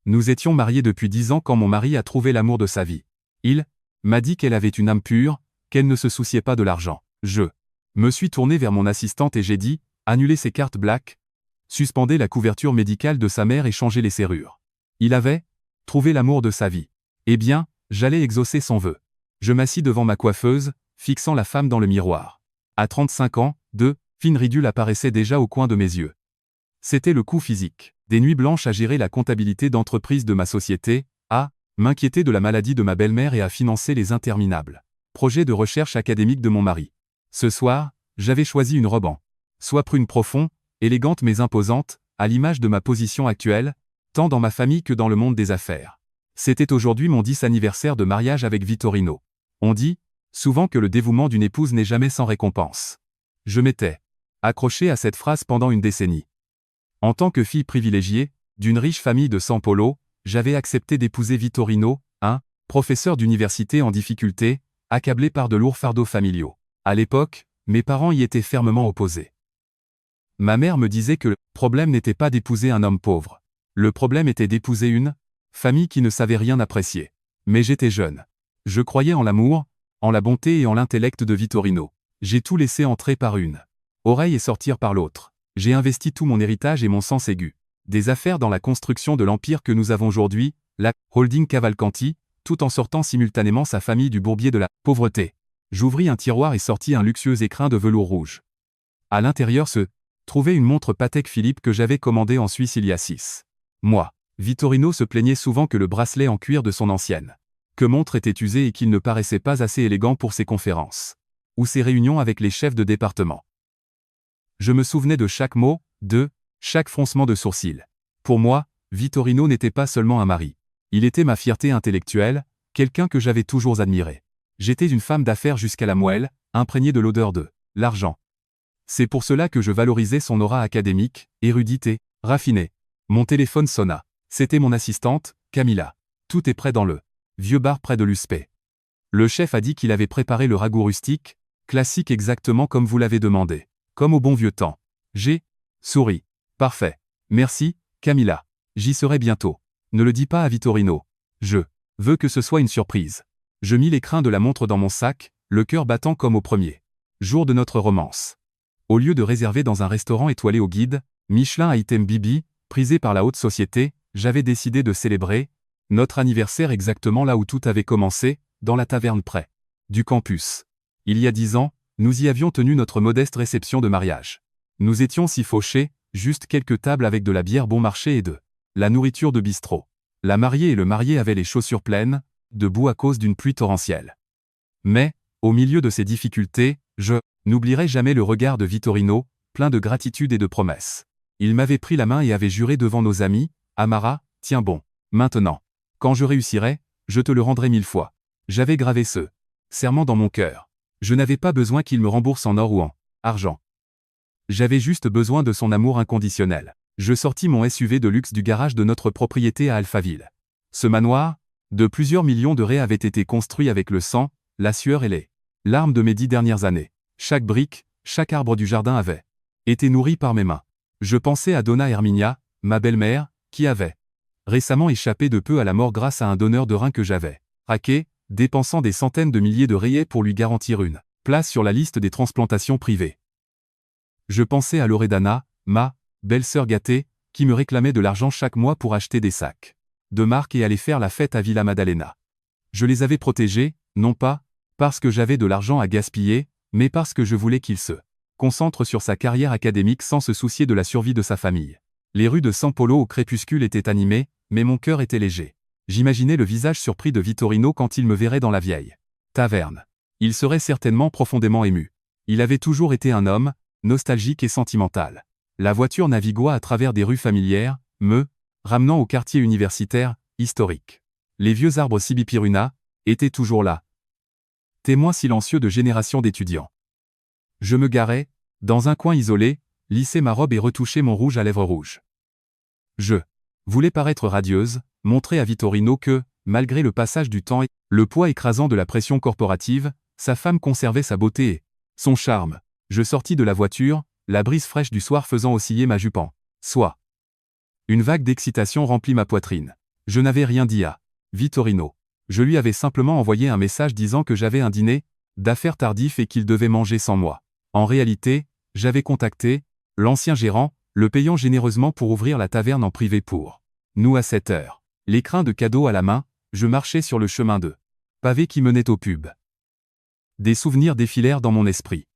Nous étions mariés depuis 10 ans quand mon mari a trouvé l'amour de sa vie. Il m'a dit qu'elle avait une âme pure, qu'elle ne se souciait pas de l'argent. Je me suis tourné vers mon assistante et j'ai dit, annulez ces cartes black, suspendez la couverture médicale de sa mère et changez les serrures. Il avait trouvé l'amour de sa vie. Eh bien, j'allais exaucer son vœu. Je m'assis devant ma coiffeuse, fixant la femme dans le miroir. À 35 ans, deux fines ridules apparaissaient déjà au coin de mes yeux. C'était le coup physique. Des nuits blanches à gérer la comptabilité d'entreprise de ma société, à m'inquiéter de la maladie de ma belle-mère et à financer les interminables projets de recherche académique de mon mari. Ce soir, j'avais choisi une robe en soie prune profond, élégante mais imposante, à l'image de ma position actuelle, tant dans ma famille que dans le monde des affaires. C'était aujourd'hui mon 10e anniversaire de mariage avec Vittorino. On dit souvent que le dévouement d'une épouse n'est jamais sans récompense. Je m'étais accroché à cette phrase pendant une décennie. En tant que fille privilégiée, d'une riche famille de San Polo, j'avais accepté d'épouser Vittorino, un professeur d'université en difficulté, accablé par de lourds fardeaux familiaux. À l'époque, mes parents y étaient fermement opposés. Ma mère me disait que le problème n'était pas d'épouser un homme pauvre. Le problème était d'épouser une famille qui ne savait rien apprécier. Mais j'étais jeune. Je croyais en l'amour, en la bonté et en l'intellect de Vittorino. J'ai tout laissé entrer par une oreille et sortir par l'autre. J'ai investi tout mon héritage et mon sens aigu. Des affaires dans la construction de l'empire que nous avons aujourd'hui, la holding Cavalcanti, tout en sortant simultanément sa famille du bourbier de la pauvreté. J'ouvris un tiroir et sortis un luxueux écrin de velours rouge. À l'intérieur se trouvait une montre Patek Philippe que j'avais commandée en Suisse il y a 6 mois. Vittorino se plaignait souvent que le bracelet en cuir de son ancienne montre était usé et qu'il ne paraissait pas assez élégant pour ses conférences ou ses réunions avec les chefs de département. Je me souvenais de chaque mot, de chaque froncement de sourcils. Pour moi, Vittorino n'était pas seulement un mari. Il était ma fierté intellectuelle, quelqu'un que j'avais toujours admiré. J'étais une femme d'affaires jusqu'à la moelle, imprégnée de l'odeur de l'argent. C'est pour cela que je valorisais son aura académique, érudite et raffinée. Mon téléphone sonna. C'était mon assistante, Camilla. Tout est prêt dans le vieux bar près de l'Uspé. Le chef a dit qu'il avait préparé le ragoût rustique, classique exactement comme vous l'avez demandé. Comme au bon vieux temps. J'ai souri. Parfait. Merci, Camilla. J'y serai bientôt. Ne le dis pas à Vittorino. Je veux que ce soit une surprise. Je mis l'écrin de la montre dans mon sac, le cœur battant comme au premier jour de notre romance. Au lieu de réserver dans un restaurant étoilé au guide, Michelin Item Bibi, prisé par la haute société, j'avais décidé de célébrer notre anniversaire exactement là où tout avait commencé, dans la taverne près du campus. Il y a 10 ans, nous y avions tenu notre modeste réception de mariage. Nous étions si fauchés, juste quelques tables avec de la bière bon marché et de la nourriture de bistrot. La mariée et le marié avaient les chaussures pleines, debout à cause d'une pluie torrentielle. Mais, au milieu de ces difficultés, je n'oublierai jamais le regard de Vittorino, plein de gratitude et de promesses. Il m'avait pris la main et avait juré devant nos amis, Amara, tiens bon, maintenant. Quand je réussirai, je te le rendrai 1000 fois. J'avais gravé ce serment dans mon cœur. Je n'avais pas besoin qu'il me rembourse en or ou en argent. J'avais juste besoin de son amour inconditionnel. Je sortis mon SUV de luxe du garage de notre propriété à Alphaville. Ce manoir, de plusieurs millions de raies, avait été construit avec le sang, la sueur et les larmes de mes 10 dernières années. Chaque brique, chaque arbre du jardin avait été nourri par mes mains. Je pensais à Donna Herminia, ma belle-mère, qui avait récemment échappé de peu à la mort grâce à un donneur de rein que j'avais raqué, dépensant des centaines de milliers de rayés pour lui garantir une place sur la liste des transplantations privées. Je pensais à Loredana, ma belle-sœur gâtée, qui me réclamait de l'argent chaque mois pour acheter des sacs de marque et aller faire la fête à Villa Maddalena. Je les avais protégés, non pas parce que j'avais de l'argent à gaspiller, mais parce que je voulais qu'il se concentre sur sa carrière académique sans se soucier de la survie de sa famille. Les rues de San Polo au crépuscule étaient animées, mais mon cœur était léger. J'imaginais le visage surpris de Vittorino quand il me verrait dans la vieille taverne. Il serait certainement profondément ému. Il avait toujours été un homme, nostalgique et sentimental. La voiture navigua à travers des rues familières, me ramenant au quartier universitaire, historique. Les vieux arbres Sibipiruna étaient toujours là, témoins silencieux de générations d'étudiants. Je me garais, dans un coin isolé, lissais ma robe et retouchais mon rouge à lèvres rouges. Je voulais paraître radieuse, montrer à Vittorino que, malgré le passage du temps et le poids écrasant de la pression corporative, sa femme conservait sa beauté et son charme. Je sortis de la voiture, la brise fraîche du soir faisant osciller ma jupe en soie. Une vague d'excitation remplit ma poitrine. Je n'avais rien dit à Vittorino. Je lui avais simplement envoyé un message disant que j'avais un dîner d'affaires tardif et qu'il devait manger sans moi. En réalité, j'avais contacté l'ancien gérant, le payant généreusement pour ouvrir la taverne en privé pour nous à 7 heures. L'écrin de cadeaux à la main, je marchais sur le chemin de pavé qui menait au pub. Des souvenirs défilèrent dans mon esprit.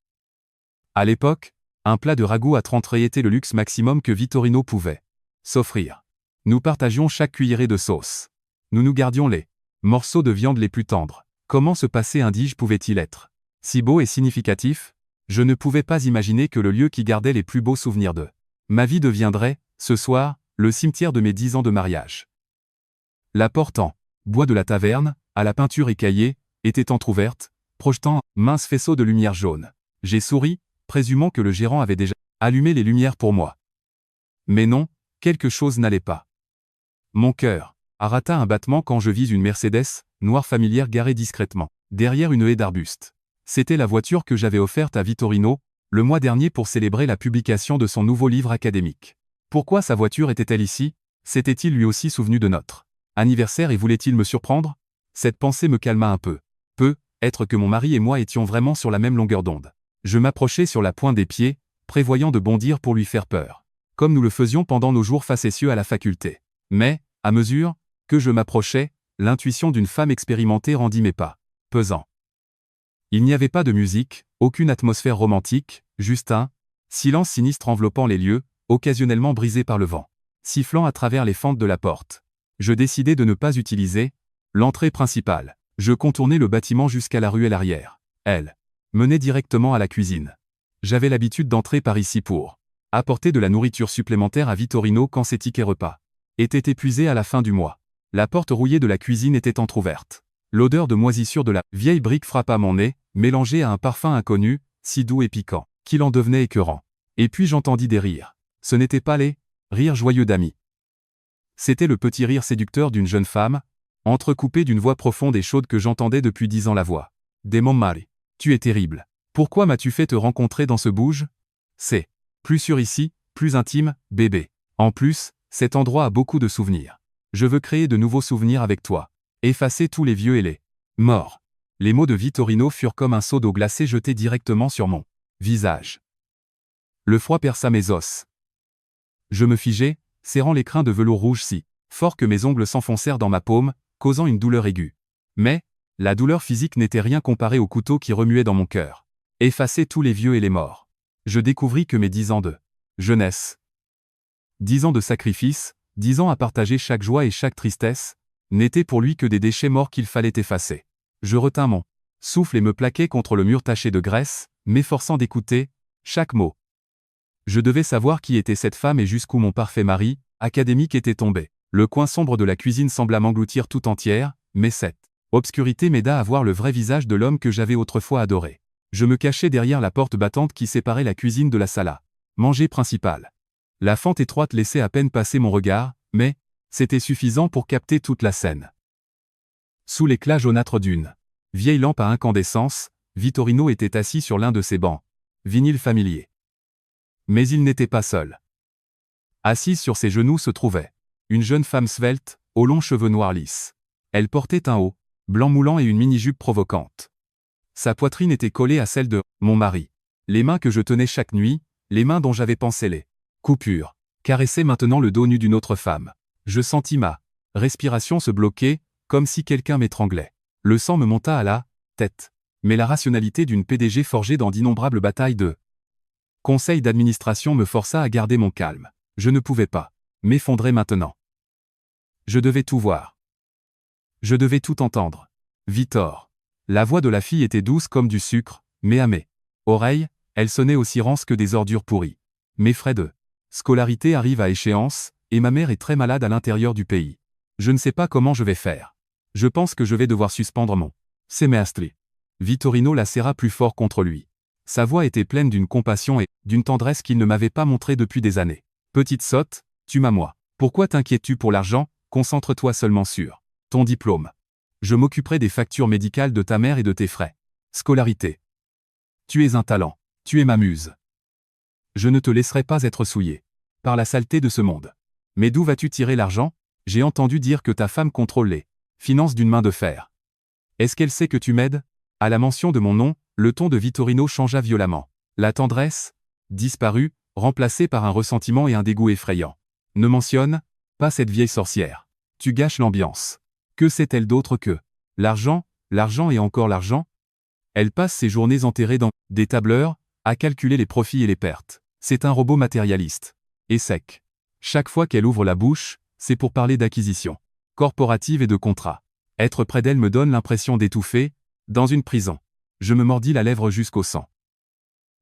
À l'époque, un plat de ragoût à 30 raies était le luxe maximum que Vittorino pouvait s'offrir. Nous partagions chaque cuillerée de sauce. Nous nous gardions les morceaux de viande les plus tendres. Comment ce passé indige pouvait-il être si beau et significatif? Je ne pouvais pas imaginer que le lieu qui gardait les plus beaux souvenirs de ma vie deviendrait, ce soir, le cimetière de mes 10 ans de mariage. La porte en bois de la taverne, à la peinture écaillée, était entr'ouverte, projetant un mince faisceau de lumière jaune. J'ai souri, présumant que le gérant avait déjà allumé les lumières pour moi. Mais non, quelque chose n'allait pas. Mon cœur arrêta un battement quand je vis une Mercedes noire familière garée discrètement, derrière une haie d'arbustes. C'était la voiture que j'avais offerte à Vittorino, le mois dernier pour célébrer la publication de son nouveau livre académique. Pourquoi sa voiture était-elle ici? S'était-il lui aussi souvenu de notre anniversaire et voulait-il me surprendre? Cette pensée me calma un peu. Être que mon mari et moi étions vraiment sur la même longueur d'onde. Je m'approchai sur la pointe des pieds, prévoyant de bondir pour lui faire peur, comme nous le faisions pendant nos jours facétieux à la faculté. Mais, à mesure que je m'approchais, l'intuition d'une femme expérimentée rendit mes pas pesants. Il n'y avait pas de musique, aucune atmosphère romantique, juste un silence sinistre enveloppant les lieux, occasionnellement brisé par le vent, sifflant à travers les fentes de la porte. Je décidai de ne pas utiliser l'entrée principale. Je contournai le bâtiment jusqu'à la ruelle arrière. Elle menait directement à la cuisine. J'avais l'habitude d'entrer par ici pour apporter de la nourriture supplémentaire à Vittorino quand ses tickets repas étaient épuisés à la fin du mois. La porte rouillée de la cuisine était entr'ouverte. L'odeur de moisissure de la vieille brique frappa mon nez, mélangée à un parfum inconnu, si doux et piquant, qu'il en devenait écœurant. Et puis j'entendis des rires. Ce n'étaient pas les rires joyeux d'amis. C'était le petit rire séducteur d'une jeune femme, entrecoupé d'une voix profonde et chaude que j'entendais depuis 10 ans la voix. Démon Mari, tu es terrible. Pourquoi m'as-tu fait te rencontrer dans ce bouge? C'est plus sûr ici, plus intime, bébé. En plus, cet endroit a beaucoup de souvenirs. Je veux créer de nouveaux souvenirs avec toi. Effacer tous les vieux et les morts. Les mots de Vittorino furent comme un seau d'eau glacée jeté directement sur mon visage. Le froid perça mes os. Je me figeai, serrant l'écrin de velours rouge si fort que mes ongles s'enfoncèrent dans ma paume, causant une douleur aiguë. Mais, la douleur physique n'était rien comparée au couteau qui remuait dans mon cœur. Effacer tous les vieux et les morts. Je découvris que mes 10 ans de jeunesse, 10 ans de sacrifice, 10 ans à partager chaque joie et chaque tristesse, n'étaient pour lui que des déchets morts qu'il fallait effacer. Je retins mon souffle et me plaquai contre le mur taché de graisse, m'efforçant d'écouter chaque mot. Je devais savoir qui était cette femme et jusqu'où mon parfait mari, académique, était tombé. Le coin sombre de la cuisine sembla m'engloutir tout entière, mais cette obscurité m'aida à voir le vrai visage de l'homme que j'avais autrefois adoré. Je me cachai derrière la porte battante qui séparait la cuisine de la salle à manger principale. La fente étroite laissait à peine passer mon regard, mais c'était suffisant pour capter toute la scène. Sous l'éclat jaunâtre d'une vieille lampe à incandescence, Vittorino était assis sur l'un de ses bancs vinyles familiers. Mais il n'était pas seul. Assise sur ses genoux se trouvait une jeune femme svelte, aux longs cheveux noirs lisses. Elle portait un haut blanc moulant et une mini-jupe provocante. Sa poitrine était collée à celle de mon mari. Les mains que je tenais chaque nuit, les mains dont j'avais pansé les coupures, caressaient maintenant le dos nu d'une autre femme. Je sentis ma respiration se bloquer, comme si quelqu'un m'étranglait. Le sang me monta à la tête. Mais la rationalité d'une PDG forgée dans d'innombrables batailles de conseil d'administration me força à garder mon calme. Je ne pouvais pas m'effondrer maintenant. Je devais tout voir. Je devais tout entendre. Victor. La voix de la fille était douce comme du sucre, mais à mes oreilles, elle sonnait aussi rance que des ordures pourries. Mes frais de scolarité arrivent à échéance, et ma mère est très malade à l'intérieur du pays. Je ne sais pas comment je vais faire. Je pense que je vais devoir suspendre mon semestre. Vittorino la serra plus fort contre lui. Sa voix était pleine d'une compassion et d'une tendresse qu'il ne m'avait pas montrée depuis des années. Petite sotte, tu m'as moi. Pourquoi t'inquiètes-tu pour l'argent? Concentre-toi seulement sur ton diplôme. Je m'occuperai des factures médicales de ta mère et de tes frais. Scolarité. Tu es un talent. Tu es ma muse. Je ne te laisserai pas être souillé par la saleté de ce monde. Mais d'où vas-tu tirer l'argent? J'ai entendu dire que ta femme contrôle les finances d'une main de fer. Est-ce qu'elle sait que tu m'aides? À la mention de mon nom, le ton de Vittorino changea violemment. La tendresse disparut, remplacée par un ressentiment et un dégoût effrayant. Ne mentionne pas cette vieille sorcière. Tu gâches l'ambiance. Que sait-elle d'autre que l'argent, l'argent et encore l'argent? Elle passe ses journées enterrée dans des tableurs, à calculer les profits et les pertes. C'est un robot matérialiste. Et sec. Chaque fois qu'elle ouvre la bouche, c'est pour parler d'acquisition corporative et de contrat. Être près d'elle me donne l'impression d'étouffer, dans une prison. Je me mordis la lèvre jusqu'au sang.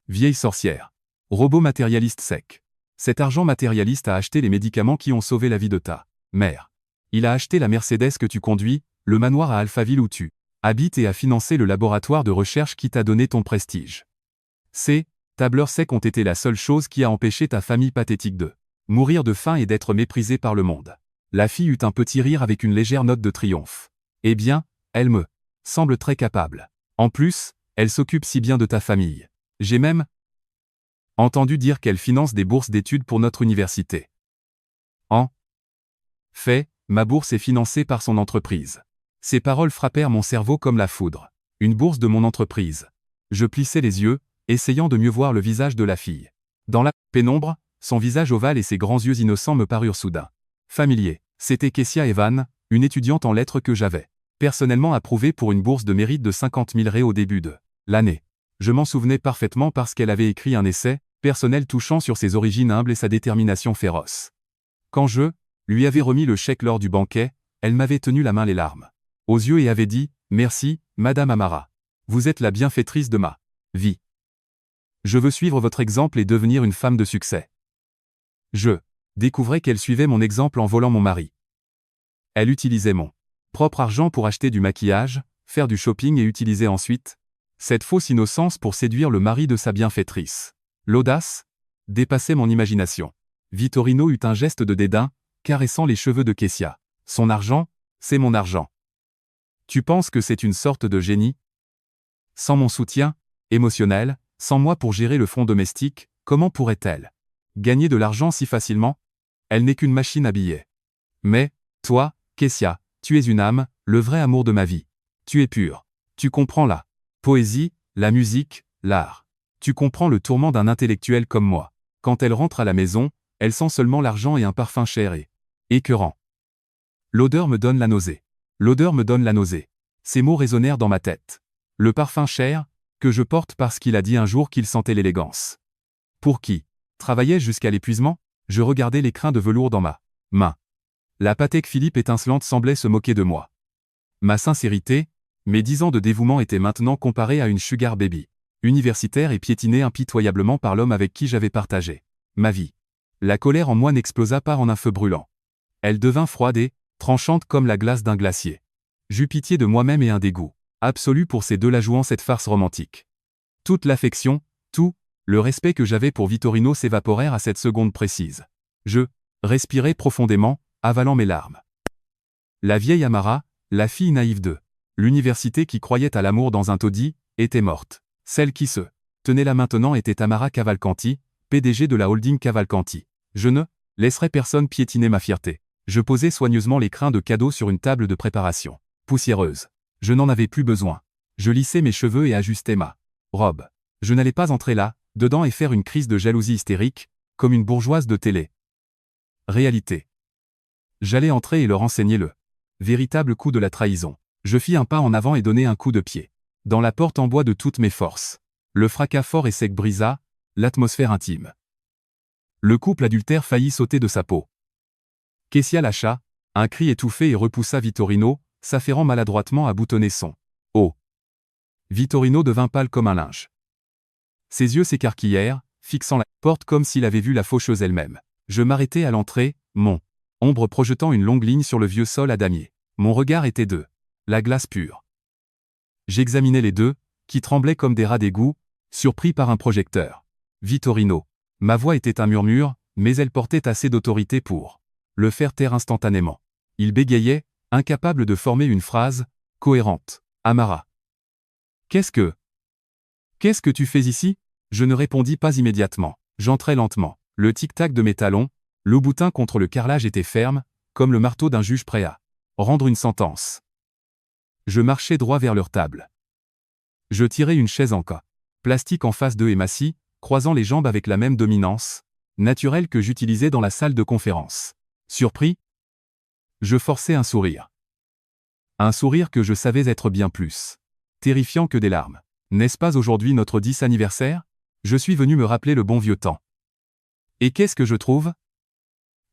Vieille sorcière. Robot matérialiste sec. Cet argent matérialiste a acheté les médicaments qui ont sauvé la vie de ta mère. Il a acheté la Mercedes que tu conduis, le manoir à Alphaville où tu habites et a financé le laboratoire de recherche qui t'a donné ton prestige. Ces tableurs secs ont été la seule chose qui a empêché ta famille pathétique de mourir de faim et d'être méprisée par le monde. La fille eut un petit rire avec une légère note de triomphe. Eh bien, elle me semble très capable. En plus, elle s'occupe si bien de ta famille. J'ai même entendu dire qu'elle finance des bourses d'études pour notre université. En fait, ma bourse est financée par son entreprise. Ces paroles frappèrent mon cerveau comme la foudre. Une bourse de mon entreprise. Je plissai les yeux, essayant de mieux voir le visage de la fille. Dans la pénombre, son visage ovale et ses grands yeux innocents me parurent soudain familiers. C'était Kessia Evan, une étudiante en lettres que j'avais personnellement approuvée pour une bourse de mérite de 50 000 ré au début de l'année. Je m'en souvenais parfaitement parce qu'elle avait écrit un essai personnel touchant sur ses origines humbles et sa détermination féroce. Quand je lui avais remis le chèque lors du banquet, elle m'avait tenu la main les larmes aux yeux et avait dit « Merci, Madame Amara. Vous êtes la bienfaitrice de ma vie. Je veux suivre votre exemple et devenir une femme de succès. » Je découvrais qu'elle suivait mon exemple en volant mon mari. Elle utilisait mon propre argent pour acheter du maquillage, faire du shopping et utiliser ensuite cette fausse innocence pour séduire le mari de sa bienfaitrice. L'audace dépassait mon imagination. Vittorino eut un geste de dédain, caressant les cheveux de Kessia. Son argent, c'est mon argent. Tu penses que c'est une sorte de génie? Sans mon soutien émotionnel, sans moi pour gérer le fonds domestique, comment pourrait-elle gagner de l'argent si facilement? Elle n'est qu'une machine à billets. Mais, toi, Kessia, tu es une âme, le vrai amour de ma vie. Tu es pure. Tu comprends la poésie, la musique, l'art. Tu comprends le tourment d'un intellectuel comme moi. Quand elle rentre à la maison, elle sent seulement l'argent et un parfum cher et écœurant. L'odeur me donne la nausée. L'odeur me donne la nausée. Ces mots résonnèrent dans ma tête. Le parfum cher, que je porte parce qu'il a dit un jour qu'il sentait l'élégance. Pour qui travaillais jusqu'à l'épuisement? Je regardais les crins de velours dans ma main. La Patek Philippe étincelante semblait se moquer de moi. Ma sincérité, mes 10 ans de dévouement étaient maintenant comparés à une sugar baby, universitaire et piétinée impitoyablement par l'homme avec qui j'avais partagé ma vie. La colère en moi n'explosa pas en un feu brûlant. Elle devint froide et tranchante comme la glace d'un glacier. J'eus pitié de moi-même et un dégoût absolu pour ces deux-là jouant cette farce romantique. Toute l'affection, tout le respect que j'avais pour Vittorino s'évaporèrent à cette seconde précise. Je respirai profondément, avalant mes larmes. La vieille Amara, la fille naïve de l'université qui croyait à l'amour dans un taudis, était morte. Celle qui se tenait là maintenant était Amara Cavalcanti, PDG de la holding Cavalcanti. Je ne laisserai personne piétiner ma fierté. Je posai soigneusement les crins de cadeaux sur une table de préparation poussiéreuse. Je n'en avais plus besoin. Je lissai mes cheveux et ajustai ma robe. Je n'allais pas entrer là, dedans et faire une crise de jalousie hystérique, comme une bourgeoise de télé. Réalité. J'allais entrer et leur enseigner le véritable coup de la trahison. Je fis un pas en avant et donnai un coup de pied dans la porte en bois de toutes mes forces. Le fracas fort et sec brisa l'atmosphère intime. Le couple adultère faillit sauter de sa peau. Kessia lâcha un cri étouffé et repoussa Vittorino, s'affairant maladroitement à boutonner son haut. Vittorino devint pâle comme un linge. Ses yeux s'écarquillèrent, fixant la porte comme s'il avait vu la faucheuse elle-même. Je m'arrêtai à l'entrée, mon ombre projetant une longue ligne sur le vieux sol à damier. Mon regard était de la glace pure. J'examinais les deux, qui tremblaient comme des rats d'égout, surpris par un projecteur. Vittorino. Ma voix était un murmure, mais elle portait assez d'autorité pour le faire taire instantanément. Il bégayait, incapable de former une phrase cohérente. Amara. Qu'est-ce que tu fais ici? Je ne répondis pas immédiatement. J'entrai lentement. Le tic-tac de mes talons, Louboutin contre le carrelage était ferme, comme le marteau d'un juge prêt à rendre une sentence. Je marchais droit vers leur table. Je tirais une chaise en plastique en face d'eux et m'assis, croisant les jambes avec la même dominance naturelle que j'utilisais dans la salle de conférence. Surpris, je forçais un sourire. Un sourire que je savais être bien plus terrifiant que des larmes. N'est-ce pas aujourd'hui notre 10 anniversaire? Je suis venu me rappeler le bon vieux temps. Et qu'est-ce que je trouve?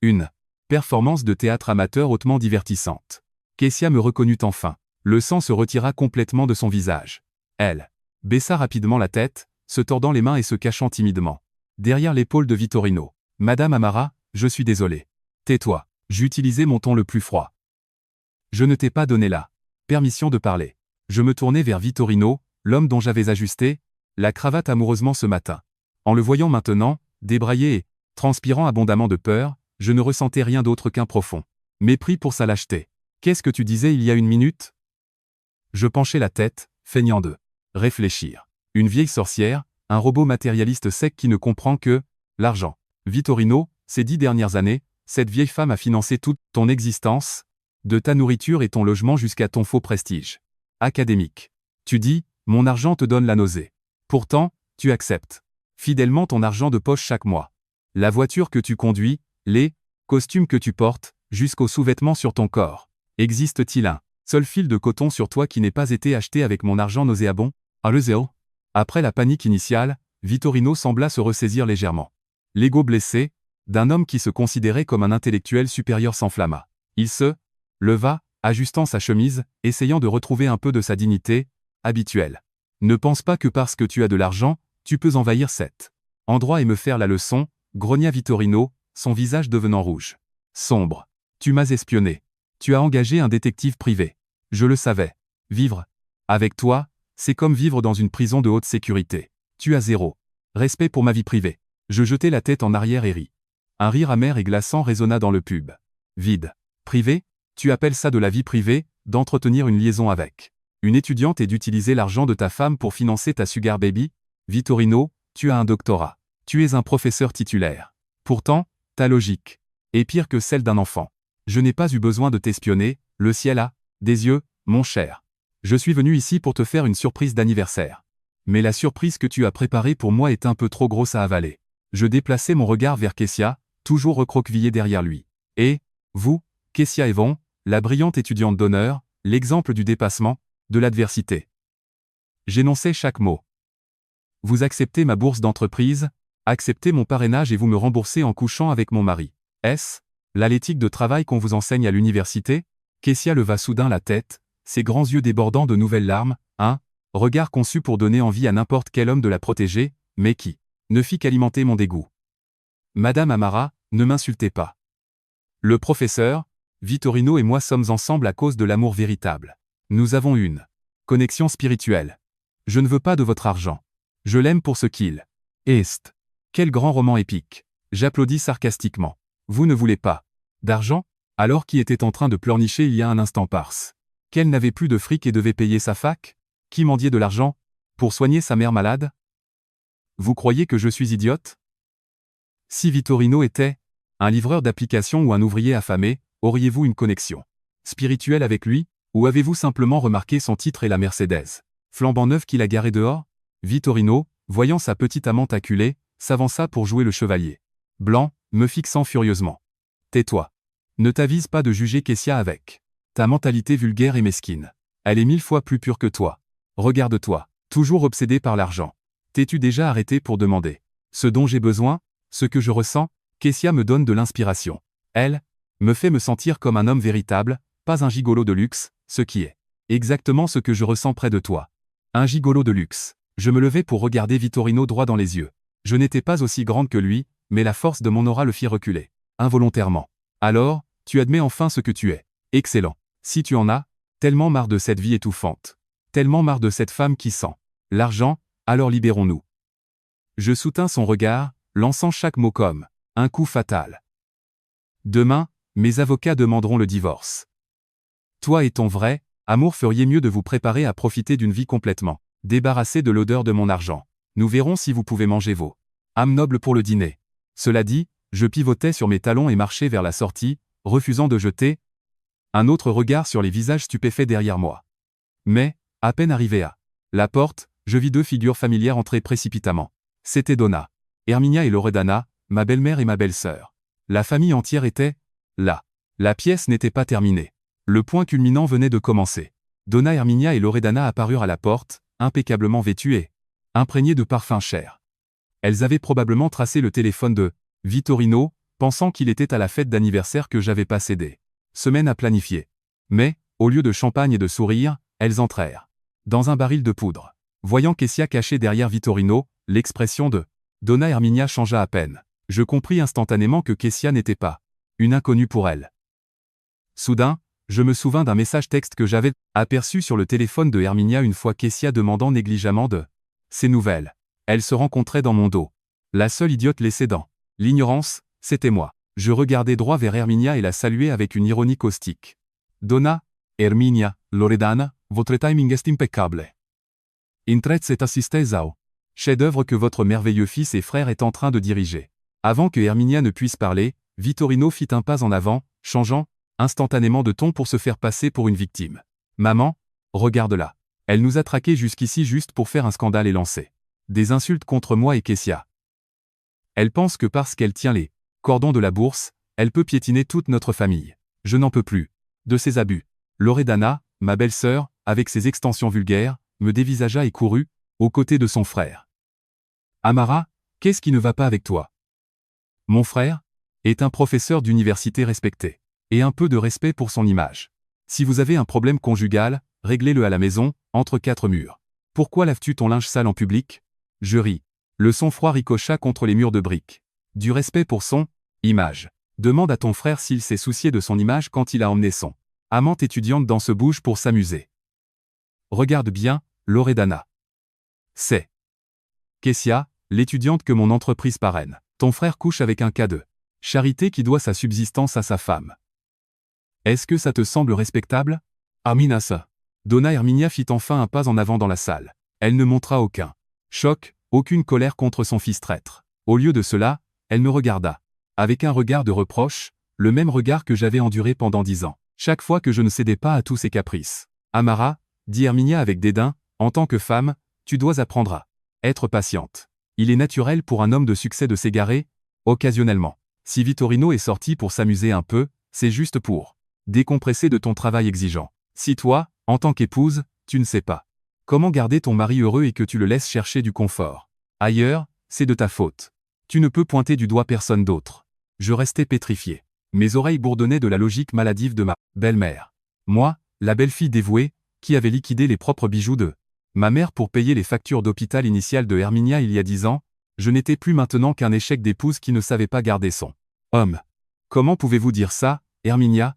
Une performance de théâtre amateur hautement divertissante. Kessia me reconnut enfin. Le sang se retira complètement de son visage. Elle baissa rapidement la tête, se tordant les mains et se cachant timidement derrière l'épaule de Vittorino. Madame Amara, je suis désolé. Tais-toi. J'utilisais mon ton le plus froid. Je ne t'ai pas donné la permission de parler. Je me tournai vers Vittorino, l'homme dont j'avais ajusté la cravate amoureusement ce matin. En le voyant maintenant, débraillé et transpirant abondamment de peur, je ne ressentais rien d'autre qu'un profond mépris pour sa lâcheté. Qu'est-ce que tu disais il y a une minute? Je penchai la tête, feignant de réfléchir. Une vieille sorcière, un robot matérialiste sec qui ne comprend que l'argent. Vittorino, ces 10 dernières années, cette vieille femme a financé toute ton existence, de ta nourriture et ton logement jusqu'à ton faux prestige académique. Tu dis, mon argent te donne la nausée. Pourtant, tu acceptes fidèlement ton argent de poche chaque mois. La voiture que tu conduis, les costumes que tu portes, jusqu'aux sous-vêtements sur ton corps. Existe-t-il un seul fil de coton sur toi qui n'ait pas été acheté avec mon argent nauséabond? Après la panique initiale, Vittorino sembla se ressaisir légèrement. L'ego blessé d'un homme qui se considérait comme un intellectuel supérieur s'enflamma. Il se leva, ajustant sa chemise, essayant de retrouver un peu de sa dignité habituelle. Ne pense pas que parce que tu as de l'argent, tu peux envahir cet endroit et me faire la leçon, grogna Vittorino, son visage devenant rouge. Sombre. Tu m'as espionné. Tu as engagé un détective privé. Je le savais. Vivre avec toi, c'est comme vivre dans une prison de haute sécurité. Tu as zéro respect pour ma vie privée. Je jetai la tête en arrière et ris. Un rire amer et glaçant résonna dans le pub. Vide. Privé? Tu appelles ça de la vie privée, d'entretenir une liaison avec une étudiante et d'utiliser l'argent de ta femme pour financer ta sugar baby? Vittorino, tu as un doctorat. Tu es un professeur titulaire. Pourtant, ta logique est pire que celle d'un enfant. Je n'ai pas eu besoin de t'espionner, le ciel a des yeux, mon cher. Je suis venu ici pour te faire une surprise d'anniversaire. Mais la surprise que tu as préparée pour moi est un peu trop grosse à avaler. Je déplaçai mon regard vers Kessia, toujours recroquevillée derrière lui. Et, vous, Kessia Evon, la brillante étudiante d'honneur, l'exemple du dépassement, de l'adversité. J'énonçai chaque mot. Vous acceptez ma bourse d'entreprise, acceptez mon parrainage et vous me remboursez en couchant avec mon mari. Est-ce là l'éthique de travail qu'on vous enseigne à l'université? Kessia leva soudain la tête, ses grands yeux débordant de nouvelles larmes, un regard conçu pour donner envie à n'importe quel homme de la protéger, mais qui ne fit qu'alimenter mon dégoût. Madame Amara, ne m'insultez pas. Le professeur, Vittorino et moi sommes ensemble à cause de l'amour véritable. Nous avons une connexion spirituelle. Je ne veux pas de votre argent. Je l'aime pour ce qu'il est. Quel grand roman épique. J'applaudis sarcastiquement. Vous ne voulez pas d'argent? Alors qui était en train de pleurnicher il y a un instant parce qu'elle n'avait plus de fric et devait payer sa fac? Qui mendiait de l'argent pour soigner sa mère malade? Vous croyez que je suis idiote? Si Vittorino était un livreur d'application ou un ouvrier affamé, auriez-vous une connexion spirituelle avec lui? Ou avez-vous simplement remarqué son titre et la Mercedes flambant neuve qu'il a garé dehors? Vittorino, voyant sa petite amante acculée, s'avança pour jouer le chevalier blanc, me fixant furieusement. Tais-toi. Ne t'avise pas de juger Kessia avec ta mentalité vulgaire et mesquine. Elle est 1000 fois plus pure que toi. Regarde-toi, toujours obsédé par l'argent. T'es-tu déjà arrêté pour demander ce dont j'ai besoin, ce que je ressens? Kessia me donne de l'inspiration. Elle me fait me sentir comme un homme véritable, pas un gigolo de luxe, ce qui est exactement ce que je ressens près de toi. Un gigolo de luxe. Je me levai pour regarder Vittorino droit dans les yeux. Je n'étais pas aussi grande que lui, mais la force de mon aura le fit reculer. Involontairement. Alors, tu admets enfin ce que tu es. Excellent. Si tu en as, tellement marre de cette vie étouffante. Tellement marre de cette femme qui sent l'argent, alors libérons-nous. Je soutins son regard, lançant chaque mot comme un coup fatal. Demain, mes avocats demanderont le divorce. Toi et ton vrai amour feriez mieux de vous préparer à profiter d'une vie complètement débarrassée de l'odeur de mon argent. Nous verrons si vous pouvez manger vos âmes nobles pour le dîner. Cela dit, je pivotais sur mes talons et marchai vers la sortie, refusant de jeter un autre regard sur les visages stupéfaits derrière moi. Mais, à peine arrivé à la porte, je vis 2 figures familières entrer précipitamment. C'était Donna, Herminia et Loredana, ma belle-mère et ma belle-sœur. La famille entière était là. La pièce n'était pas terminée. Le point culminant venait de commencer. Donna, Herminia et Loredana apparurent à la porte, impeccablement vêtues et imprégnées de parfums chers. Elles avaient probablement tracé le téléphone de Vittorino, pensant qu'il était à la fête d'anniversaire que j'avais passée des semaines à planifier. Mais, au lieu de champagne et de sourire, elles entrèrent dans un baril de poudre. Voyant Kessia cachée derrière Vittorino, l'expression de Donna Herminia changea à peine. Je compris instantanément que Kessia n'était pas une inconnue pour elle. Soudain, je me souvins d'un message texte que j'avais aperçu sur le téléphone de Herminia une fois Kessia demandant négligemment de ses nouvelles. Elle se rencontrait dans mon dos. La seule idiote laissée dans l'ignorance, c'était moi. Je regardai droit vers Herminia et la saluai avec une ironie caustique. Donna, Herminia, Loredana, votre timing est impeccable. Intrez et assistez au chef-d'œuvre que votre merveilleux fils et frère est en train de diriger. Avant que Herminia ne puisse parler, Vittorino fit un pas en avant, changeant instantanément de ton pour se faire passer pour une victime. Maman, regarde-la. Elle nous a traqués jusqu'ici juste pour faire un scandale et lancer des insultes contre moi et Kessia. Elle pense que parce qu'elle tient les cordons de la bourse, elle peut piétiner toute notre famille. Je n'en peux plus de ces abus. Loredana, ma belle-sœur, avec ses extensions vulgaires, me dévisagea et courut aux côtés de son frère. Amara, qu'est-ce qui ne va pas avec toi? Mon frère est un professeur d'université respecté. Et un peu de respect pour son image. Si vous avez un problème conjugal, réglez-le à la maison, entre 4 murs. Pourquoi laves-tu ton linge sale en public? Je ris. Le sang-froid ricocha contre les murs de briques. Du respect pour son image. Demande à ton frère s'il s'est soucié de son image quand il a emmené son amante étudiante dans ce bouge pour s'amuser. Regarde bien, Loredana. C'est Kessia, l'étudiante que mon entreprise parraine. Ton frère couche avec un cas de charité qui doit sa subsistance à sa femme. Est-ce que ça te semble respectable? Aminasa. Donna Herminia fit enfin un pas en avant dans la salle. Elle ne montra aucun choc, aucune colère contre son fils traître. Au lieu de cela, elle me regarda. Avec un regard de reproche, le même regard que j'avais enduré pendant 10 ans. Chaque fois que je ne cédais pas à tous ses caprices. Amara, dit Herminia avec dédain, en tant que femme, tu dois apprendre à être patiente. Il est naturel pour un homme de succès de s'égarer, occasionnellement. Si Vittorino est sorti pour s'amuser un peu, c'est juste pour décompresser de ton travail exigeant. Si toi, en tant qu'épouse, tu ne sais pas comment garder ton mari heureux et que tu le laisses chercher du confort ailleurs, c'est de ta faute. Tu ne peux pointer du doigt personne d'autre. Je restais pétrifié. Mes oreilles bourdonnaient de la logique maladive de ma belle-mère. Moi, la belle-fille dévouée, qui avait liquidé les propres bijoux de ma mère pour payer les factures d'hôpital initiales de Herminia il y a 10 ans, je n'étais plus maintenant qu'un échec d'épouse qui ne savait pas garder son homme. Comment pouvez-vous dire ça, Herminia?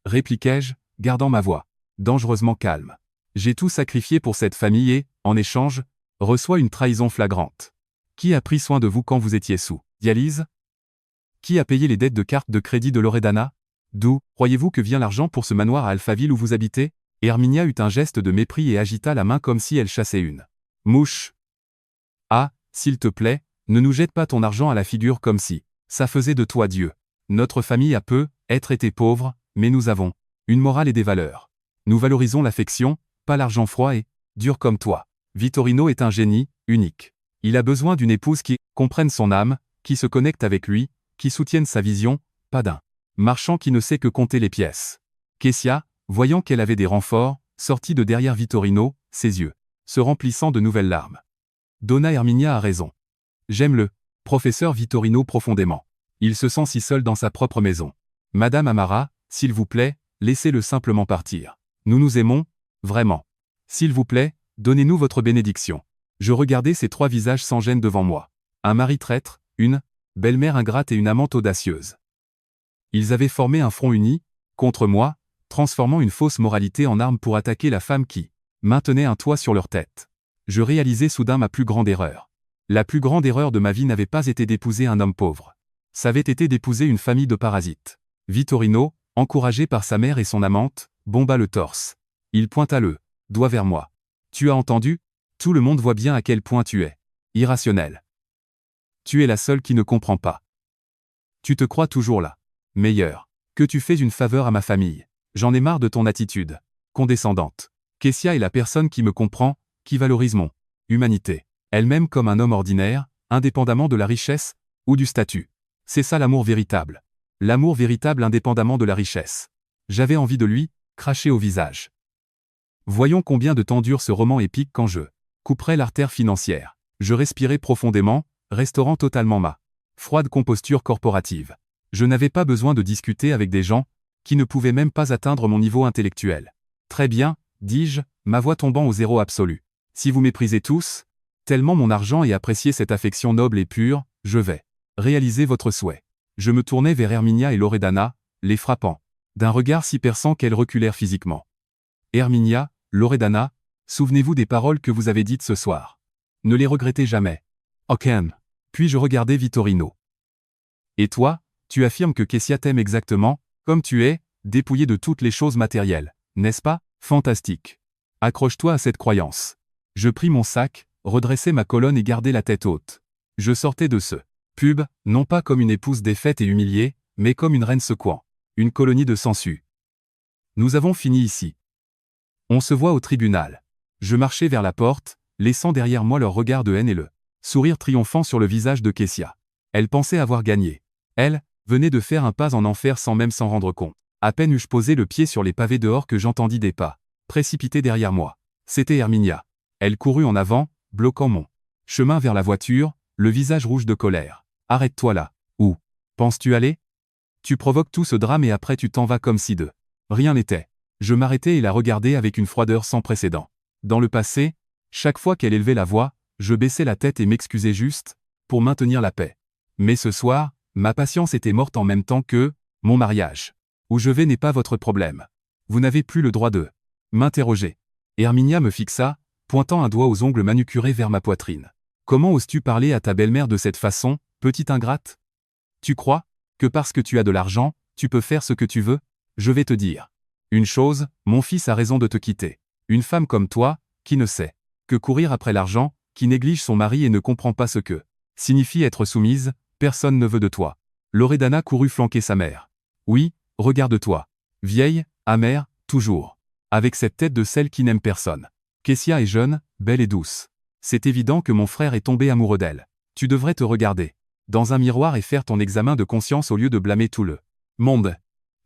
Répliquai-je, gardant ma voix dangereusement calme. J'ai tout sacrifié pour cette famille et, en échange, reçois une trahison flagrante. Qui a pris soin de vous quand vous étiez sous dialyse? Qui a payé les dettes de carte de crédit de Loredana? D'où, croyez-vous que vient l'argent pour ce manoir à Alphaville où vous habitez? Herminia eut un geste de mépris et agita la main comme si elle chassait une mouche. Ah, s'il te plaît, ne nous jette pas ton argent à la figure comme si ça faisait de toi Dieu. Notre famille a peut-être été pauvre, mais nous avons une morale et des valeurs. Nous valorisons l'affection, pas l'argent froid et dur comme toi. Vittorino est un génie, unique. Il a besoin d'une épouse qui comprenne son âme, qui se connecte avec lui, qui soutienne sa vision, pas d'un marchand qui ne sait que compter les pièces. Kessia, voyant qu'elle avait des renforts, sortit de derrière Vittorino, ses yeux se remplissant de nouvelles larmes. Donna Herminia a raison. J'aime le professeur Vittorino profondément. Il se sent si seul dans sa propre maison. Madame Amara, s'il vous plaît, laissez-le simplement partir. Nous nous aimons, vraiment. S'il vous plaît, donnez-nous votre bénédiction. Je regardais ces 3 visages sans gêne devant moi. Un mari traître, une belle-mère ingrate et une amante audacieuse. Ils avaient formé un front uni, contre moi, transformant une fausse moralité en arme pour attaquer la femme qui maintenait un toit sur leur tête. Je réalisais soudain ma plus grande erreur. La plus grande erreur de ma vie n'avait pas été d'épouser un homme pauvre. Ça avait été d'épouser une famille de parasites. Vittorino, encouragé par sa mère et son amante, bomba le torse. Il pointa le doigt vers moi. Tu as entendu? Tout le monde voit bien à quel point tu es irrationnel. Tu es la seule qui ne comprend pas. Tu te crois toujours la meilleure. Que tu fais une faveur à ma famille. J'en ai marre de ton attitude condescendante. Kessia est la personne qui me comprend, qui valorise mon humanité. Elle m'aime comme un homme ordinaire, indépendamment de la richesse ou du statut. C'est ça l'amour véritable. L'amour véritable indépendamment de la richesse. J'avais envie de lui cracher au visage. Voyons combien de temps dure ce roman épique quand je couperai l'artère financière. Je respirais profondément, restaurant totalement ma froide composture corporative. Je n'avais pas besoin de discuter avec des gens qui ne pouvaient même pas atteindre mon niveau intellectuel. Très bien, dis-je, ma voix tombant au zéro absolu. Si vous méprisez tous, tellement mon argent et appréciez cette affection noble et pure, je vais réaliser votre souhait. Je me tournai vers Herminia et Loredana, les frappant d'un regard si perçant qu'elles reculèrent physiquement. Herminia, Loredana, souvenez-vous des paroles que vous avez dites ce soir. Ne les regrettez jamais. Aucun. Puis je regardai Vittorino. Et toi, tu affirmes que Kessia t'aime exactement, comme tu es, dépouillé de toutes les choses matérielles, n'est-ce pas? Fantastique. Accroche-toi à cette croyance. Je pris mon sac, redressai ma colonne et gardai la tête haute. Je sortais de ce pub, non pas comme une épouse défaite et humiliée, mais comme une reine secouant une colonie de sangsues. Nous avons fini ici. On se voit au tribunal. Je marchai vers la porte, laissant derrière moi leur regard de haine et le sourire triomphant sur le visage de Kessia. Elle pensait avoir gagné. Elle venait de faire un pas en enfer sans même s'en rendre compte. À peine eus-je posé le pied sur les pavés dehors que j'entendis des pas précipités derrière moi. C'était Herminia. Elle courut en avant, bloquant mon chemin vers la voiture, le visage rouge de colère. « Arrête-toi là. Où penses-tu aller? Tu provoques tout ce drame et après tu t'en vas comme si de rien n'était. » Je m'arrêtai et la regardai avec une froideur sans précédent. Dans le passé, chaque fois qu'elle élevait la voix, je baissais la tête et m'excusais juste pour maintenir la paix. Mais ce soir, ma patience était morte en même temps que mon mariage. Où je vais n'est pas votre problème. Vous n'avez plus le droit de m'interroger. Herminia me fixa, pointant un doigt aux ongles manucurés vers ma poitrine. Comment oses-tu parler à ta belle-mère de cette façon, petite ingrate? Tu crois que parce que tu as de l'argent, tu peux faire ce que tu veux? Je vais te dire une chose, mon fils a raison de te quitter. Une femme comme toi, qui ne sait que courir après l'argent, qui néglige son mari et ne comprend pas ce que signifie être soumise, personne ne veut de toi. Loredana courut flanquer sa mère. Oui, regarde-toi. Vieille, amère, toujours. Avec cette tête de celle qui n'aime personne. Kessia est jeune, belle et douce. C'est évident que mon frère est tombé amoureux d'elle. Tu devrais te regarder dans un miroir et faire ton examen de conscience au lieu de blâmer tout le monde.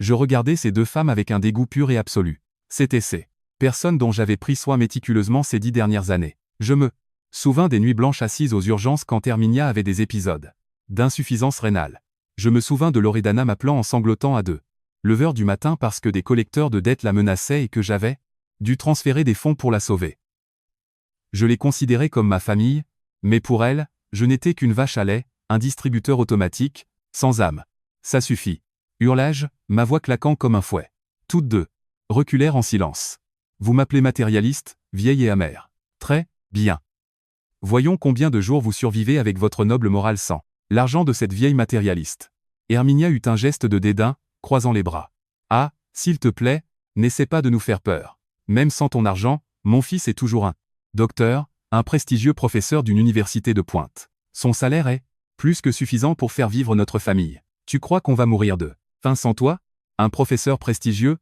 Je regardais ces deux femmes avec un dégoût pur et absolu. C'était ces personnes dont j'avais pris soin méticuleusement ces 10 dernières années. Je me souvins des nuits blanches assises aux urgences quand Herminia avait des épisodes d'insuffisance rénale. Je me souvins de Loredana m'appelant en sanglotant à 2h du matin parce que des collecteurs de dettes la menaçaient et que j'avais dû transférer des fonds pour la sauver. Je les considérais comme ma famille, mais pour elle, je n'étais qu'une vache à lait, un distributeur automatique, sans âme. Ça suffit. Hurlai-je, ma voix claquant comme un fouet. Toutes deux reculèrent en silence. Vous m'appelez matérialiste, vieille et amère. Très bien. Voyons combien de jours vous survivez avec votre noble morale sans l'argent de cette vieille matérialiste. Herminia eut un geste de dédain, croisant les bras. Ah, s'il te plaît, n'essaie pas de nous faire peur. Même sans ton argent, mon fils est toujours un docteur, un prestigieux professeur d'une université de pointe. Son salaire est plus que suffisant pour faire vivre notre famille. Tu crois qu'on va mourir de faim sans toi? Un professeur prestigieux?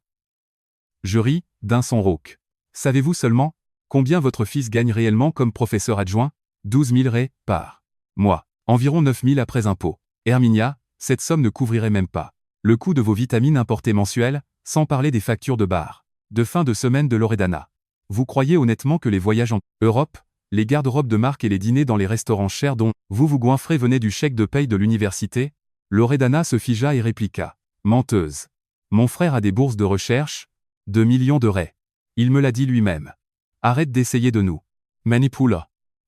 Je ris, d'un son rauque. Savez-vous seulement combien votre fils gagne réellement comme professeur adjoint? 12 000 raies par mois. Environ 9 000 après impôts. Herminia, cette somme ne couvrirait même pas le coût de vos vitamines importées mensuelles, sans parler des factures de bar de fin de semaine de Loredana. Vous croyez honnêtement que les voyages en Europe, les garde-robes de marque et les dîners dans les restaurants chers dont vous vous goinfrez venaient du chèque de paye de l'université? Loredana se figea et répliqua. Menteuse. Mon frère a des bourses de recherche, 2 millions de raies. Il me l'a dit lui-même. Arrête d'essayer de nous manipuler.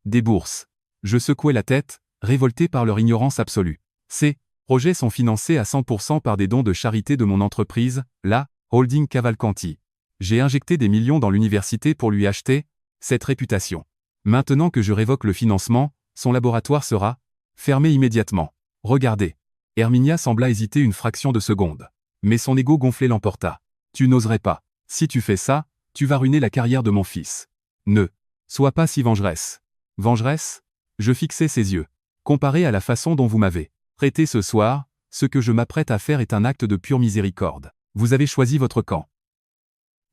Des bourses. Je secouai la tête, révolté par leur ignorance absolue. Ces projets sont financés à 100% par des dons de charité de mon entreprise, la Holding Cavalcanti. J'ai injecté des millions dans l'université pour lui acheter cette réputation. Maintenant que je révoque le financement, son laboratoire sera fermé immédiatement. Regardez. Herminia sembla hésiter une fraction de seconde. Mais son ego gonflé l'emporta. Tu n'oserais pas. Si tu fais ça, tu vas ruiner la carrière de mon fils. Ne sois pas si vengeresse. Vengeresse? Je fixai ses yeux. Comparé à la façon dont vous m'avez traité ce soir, Ce que je m'apprête à faire est un acte de pure miséricorde. Vous avez choisi votre camp.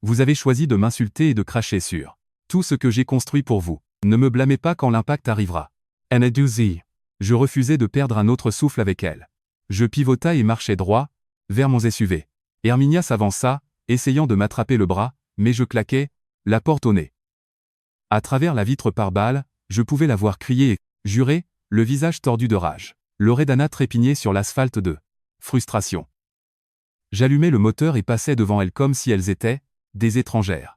Vous avez choisi de m'insulter et de cracher sur tout ce que j'ai construit pour vous. Ne me blâmez pas quand l'impact arrivera. Je refusais de perdre un autre souffle avec elle. Je pivotai et marchai droit vers mon SUV. Herminia s'avança, essayant de m'attraper le bras, mais je claquai la porte au nez. À travers la vitre pare-balles, je pouvais la voir crier et jurer, le visage tordu de rage. Loredana trépignait sur l'asphalte de frustration. J'allumai le moteur et passai devant elle comme si elles étaient des étrangères.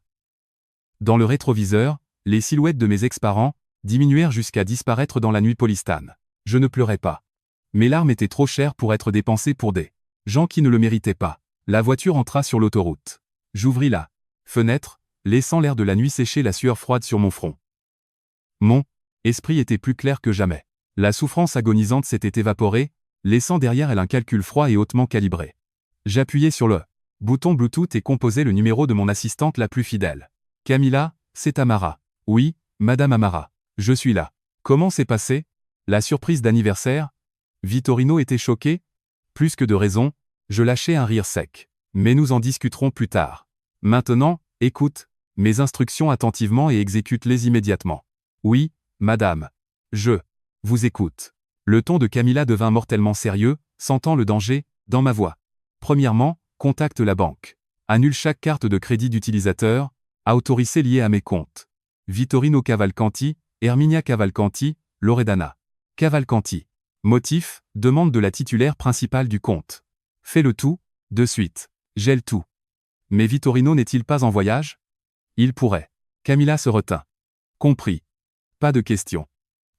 Dans le rétroviseur, les silhouettes de mes ex-parents diminuèrent jusqu'à disparaître dans la nuit polistane. Je ne pleurais pas. Mes larmes étaient trop chères pour être dépensées pour des gens qui ne le méritaient pas. La voiture entra sur l'autoroute. J'ouvris la fenêtre, laissant l'air de la nuit sécher la sueur froide sur mon front. Mon esprit était plus clair que jamais. La souffrance agonisante s'était évaporée, laissant derrière elle un calcul froid et hautement calibré. J'appuyai sur le bouton Bluetooth et composai le numéro de mon assistante la plus fidèle. Camilla, c'est Amara. Oui, Madame Amara. Je suis là. Comment s'est passé la surprise d'anniversaire? Vittorino était choqué. Plus que de raison, je lâchai un rire sec. Mais nous en discuterons plus tard. Maintenant, écoute mes instructions attentivement et exécute-les immédiatement. Oui, madame. Je vous écoute. Le ton de Camilla devint mortellement sérieux, sentant le danger dans ma voix. Premièrement, contacte la banque. Annule chaque carte de crédit d'utilisateur, à autoriser liée à mes comptes. Vittorino Cavalcanti, Herminia Cavalcanti, Loredana Cavalcanti. Motif, demande de la titulaire principale du compte. Fais le tout, de suite. Gèle tout. Mais Vittorino n'est-il pas en voyage? Il pourrait. Camilla se retint. Compris. Pas de question.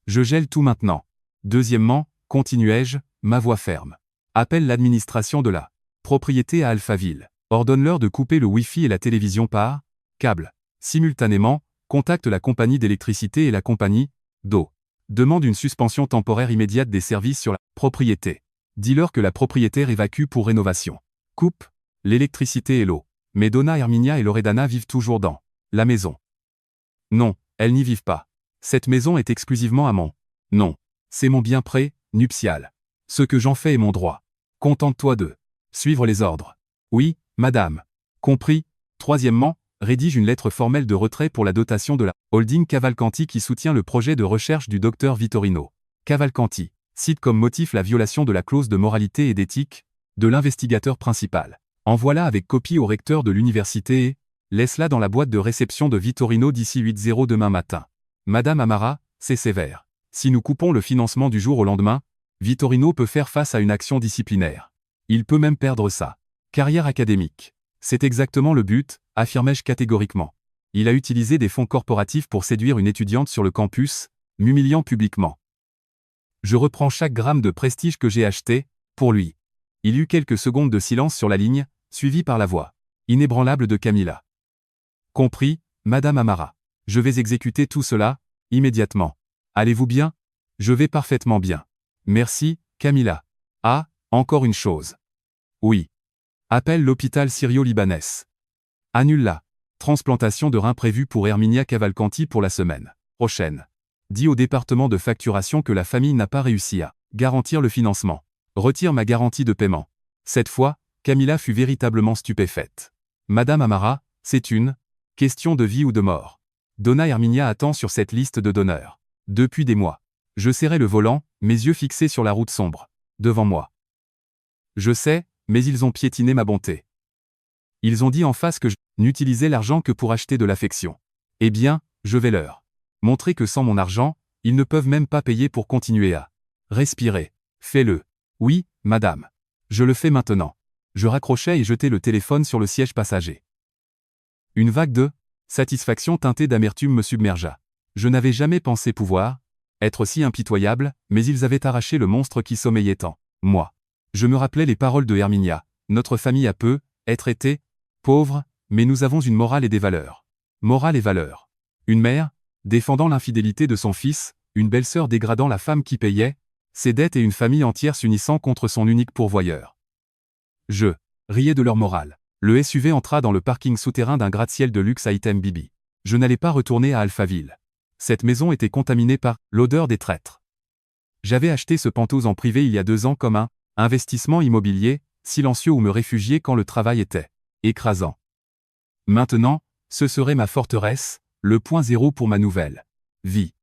Je gèle tout maintenant. Deuxièmement, continuai-je, ma voix ferme. Appelle l'administration de la propriété à Alphaville. Ordonne-leur de couper le Wi-Fi et la télévision par câble. Simultanément, contacte la compagnie d'électricité et la compagnie d'eau. Demande une suspension temporaire immédiate des services sur la propriété. Dis-leur que la propriétaire évacue pour rénovation. Coupe l'électricité et l'eau. Mais Donna, Herminia et Loredana vivent toujours dans la maison. Non, elles n'y vivent pas. Cette maison est exclusivement à mon nom. C'est mon bien nuptial. Ce que j'en fais est mon droit. Contente-toi de suivre les ordres. Oui, madame. Compris. Troisièmement, rédige une lettre formelle de retrait pour la dotation de la holding Cavalcanti qui soutient le projet de recherche du docteur Vittorino Cavalcanti. Cite comme motif la violation de la clause de moralité et d'éthique de l'investigateur principal. Envoie-la avec copie au recteur de l'université et laisse-la dans la boîte de réception de Vittorino d'ici 8h demain matin. Madame Amara, c'est sévère. Si nous coupons le financement du jour au lendemain, Vittorino peut faire face à une action disciplinaire. Il peut même perdre sa carrière académique. C'est exactement le but, affirmai-je catégoriquement. Il a utilisé des fonds corporatifs pour séduire une étudiante sur le campus, m'humiliant publiquement. Je reprends chaque gramme de prestige que j'ai acheté, pour lui. Il y eut quelques secondes de silence sur la ligne, suivi par la voix inébranlable de Camilla. Compris, Madame Amara. Je vais exécuter tout cela, immédiatement. Allez-vous bien? Je vais parfaitement bien. Merci, Camilla. Ah, encore une chose. Oui. Appelle l'hôpital syrio-libanais. Annule la transplantation de rein prévue pour Herminia Cavalcanti pour la semaine prochaine. Dis au département de facturation que la famille n'a pas réussi à garantir le financement. Retire ma garantie de paiement. Cette fois, Camilla fut véritablement stupéfaite. Madame Amara, c'est une question de vie ou de mort. Donna Herminia attend sur cette liste de donneurs. Depuis des mois. Je serrais le volant, mes yeux fixés sur la route sombre. Devant moi. Je sais, mais ils ont piétiné ma bonté. Ils ont dit en face que je n'utilisais l'argent que pour acheter de l'affection. Eh bien, je vais leur montrer que sans mon argent, ils ne peuvent même pas payer pour continuer à respirer. Fais-le. Oui, madame. Je le fais maintenant. Je raccrochai et jetai le téléphone sur le siège passager. Une vague de satisfaction teintée d'amertume me submergea. Je n'avais jamais pensé pouvoir être si impitoyable, mais ils avaient arraché le monstre qui sommeillait en moi. Je me rappelais les paroles de Herminia. Notre famille a peu être été pauvre, mais nous avons une morale et des valeurs. Morale et valeurs. Une mère, défendant l'infidélité de son fils, une belle-sœur dégradant la femme qui payait ses dettes et une famille entière s'unissant contre son unique pourvoyeur. Je riais de leur morale. Le SUV entra dans le parking souterrain d'un gratte-ciel de luxe à Item Bibi. Je n'allais pas retourner à Alphaville. Cette maison était contaminée par l'odeur des traîtres. J'avais acheté ce penthouse en privé il y a 2 ans comme un Investissement immobilier, silencieux où me réfugier quand le travail était écrasant. Maintenant, ce serait ma forteresse, le point zéro pour ma nouvelle vie.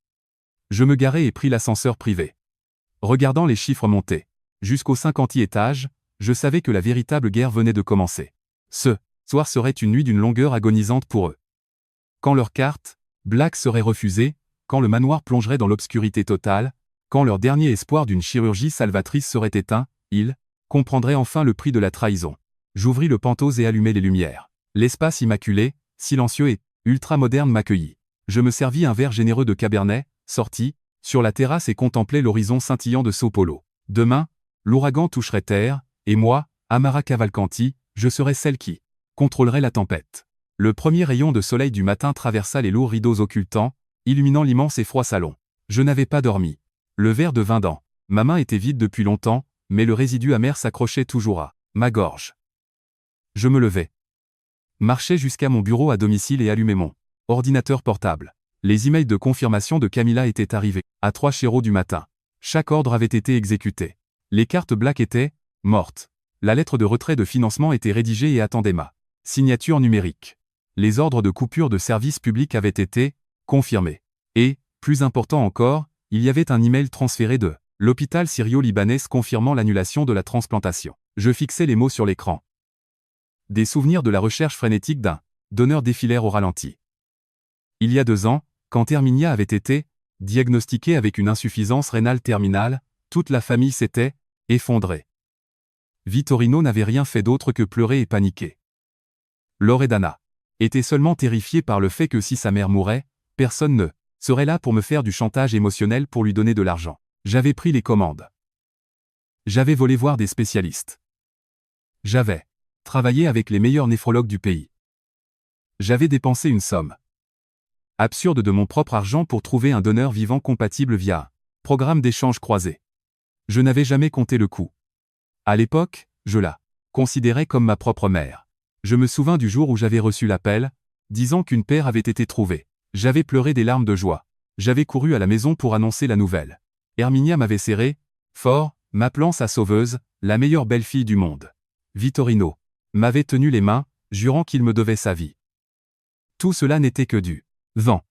Je me garai et pris l'ascenseur privé. Regardant les chiffres monter jusqu'au 50e étage, je savais que la véritable guerre venait de commencer. Ce soir serait une nuit d'une longueur agonisante pour eux. Quand leur carte Black serait refusée, quand le manoir plongerait dans l'obscurité totale, quand leur dernier espoir d'une chirurgie salvatrice serait éteint, ils comprendraient enfin le prix de la trahison. J'ouvris le penthouse et allumai les lumières. L'espace immaculé, silencieux et ultra-moderne m'accueillit. Je me servis un verre généreux de cabernet, sortis sur la terrasse et contemplai l'horizon scintillant de Sao Paulo. Demain, l'ouragan toucherait terre, et moi, Amara Cavalcanti, je serais celle qui contrôlerait la tempête. Le premier rayon de soleil du matin traversa les lourds rideaux occultants, illuminant l'immense et froid salon. Je n'avais pas dormi. Le verre de vin dans ma main était vide depuis longtemps, mais le résidu amer s'accrochait toujours à ma gorge. Je me levai, marchai jusqu'à mon bureau à domicile et allumai mon ordinateur portable. Les emails de confirmation de Camilla étaient arrivés à 3h du matin. Chaque ordre avait été exécuté. Les cartes Black étaient mortes. La lettre de retrait de financement était rédigée et attendait ma signature numérique. Les ordres de coupure de service public avaient été confirmés. Et, plus important encore, il y avait un email transféré de l'hôpital syrio-libanais confirmant l'annulation de la transplantation. Je fixai les mots sur l'écran. Des souvenirs de la recherche frénétique d'un donneur défilèrent au ralenti. Il y a 2 ans, quand Herminia avait été diagnostiquée avec une insuffisance rénale terminale, toute la famille s'était effondrée. Vittorino n'avait rien fait d'autre que pleurer et paniquer. Loredana était seulement terrifiée par le fait que si sa mère mourait, personne ne serait là pour me faire du chantage émotionnel pour lui donner de l'argent. J'avais pris les commandes. J'avais volé voir des spécialistes. J'avais travaillé avec les meilleurs néphrologues du pays. J'avais dépensé une somme absurde de mon propre argent pour trouver un donneur vivant compatible via un programme d'échange croisé. Je n'avais jamais compté le coût. À l'époque, je la considérais comme ma propre mère. Je me souvins du jour où j'avais reçu l'appel, disant qu'une paire avait été trouvée. J'avais pleuré des larmes de joie. J'avais couru à la maison pour annoncer la nouvelle. Herminia m'avait serré, fort, m'appelant sa sauveuse, la meilleure belle-fille du monde. Vittorino m'avait tenu les mains, jurant qu'il me devait sa vie. Tout cela n'était que du vent.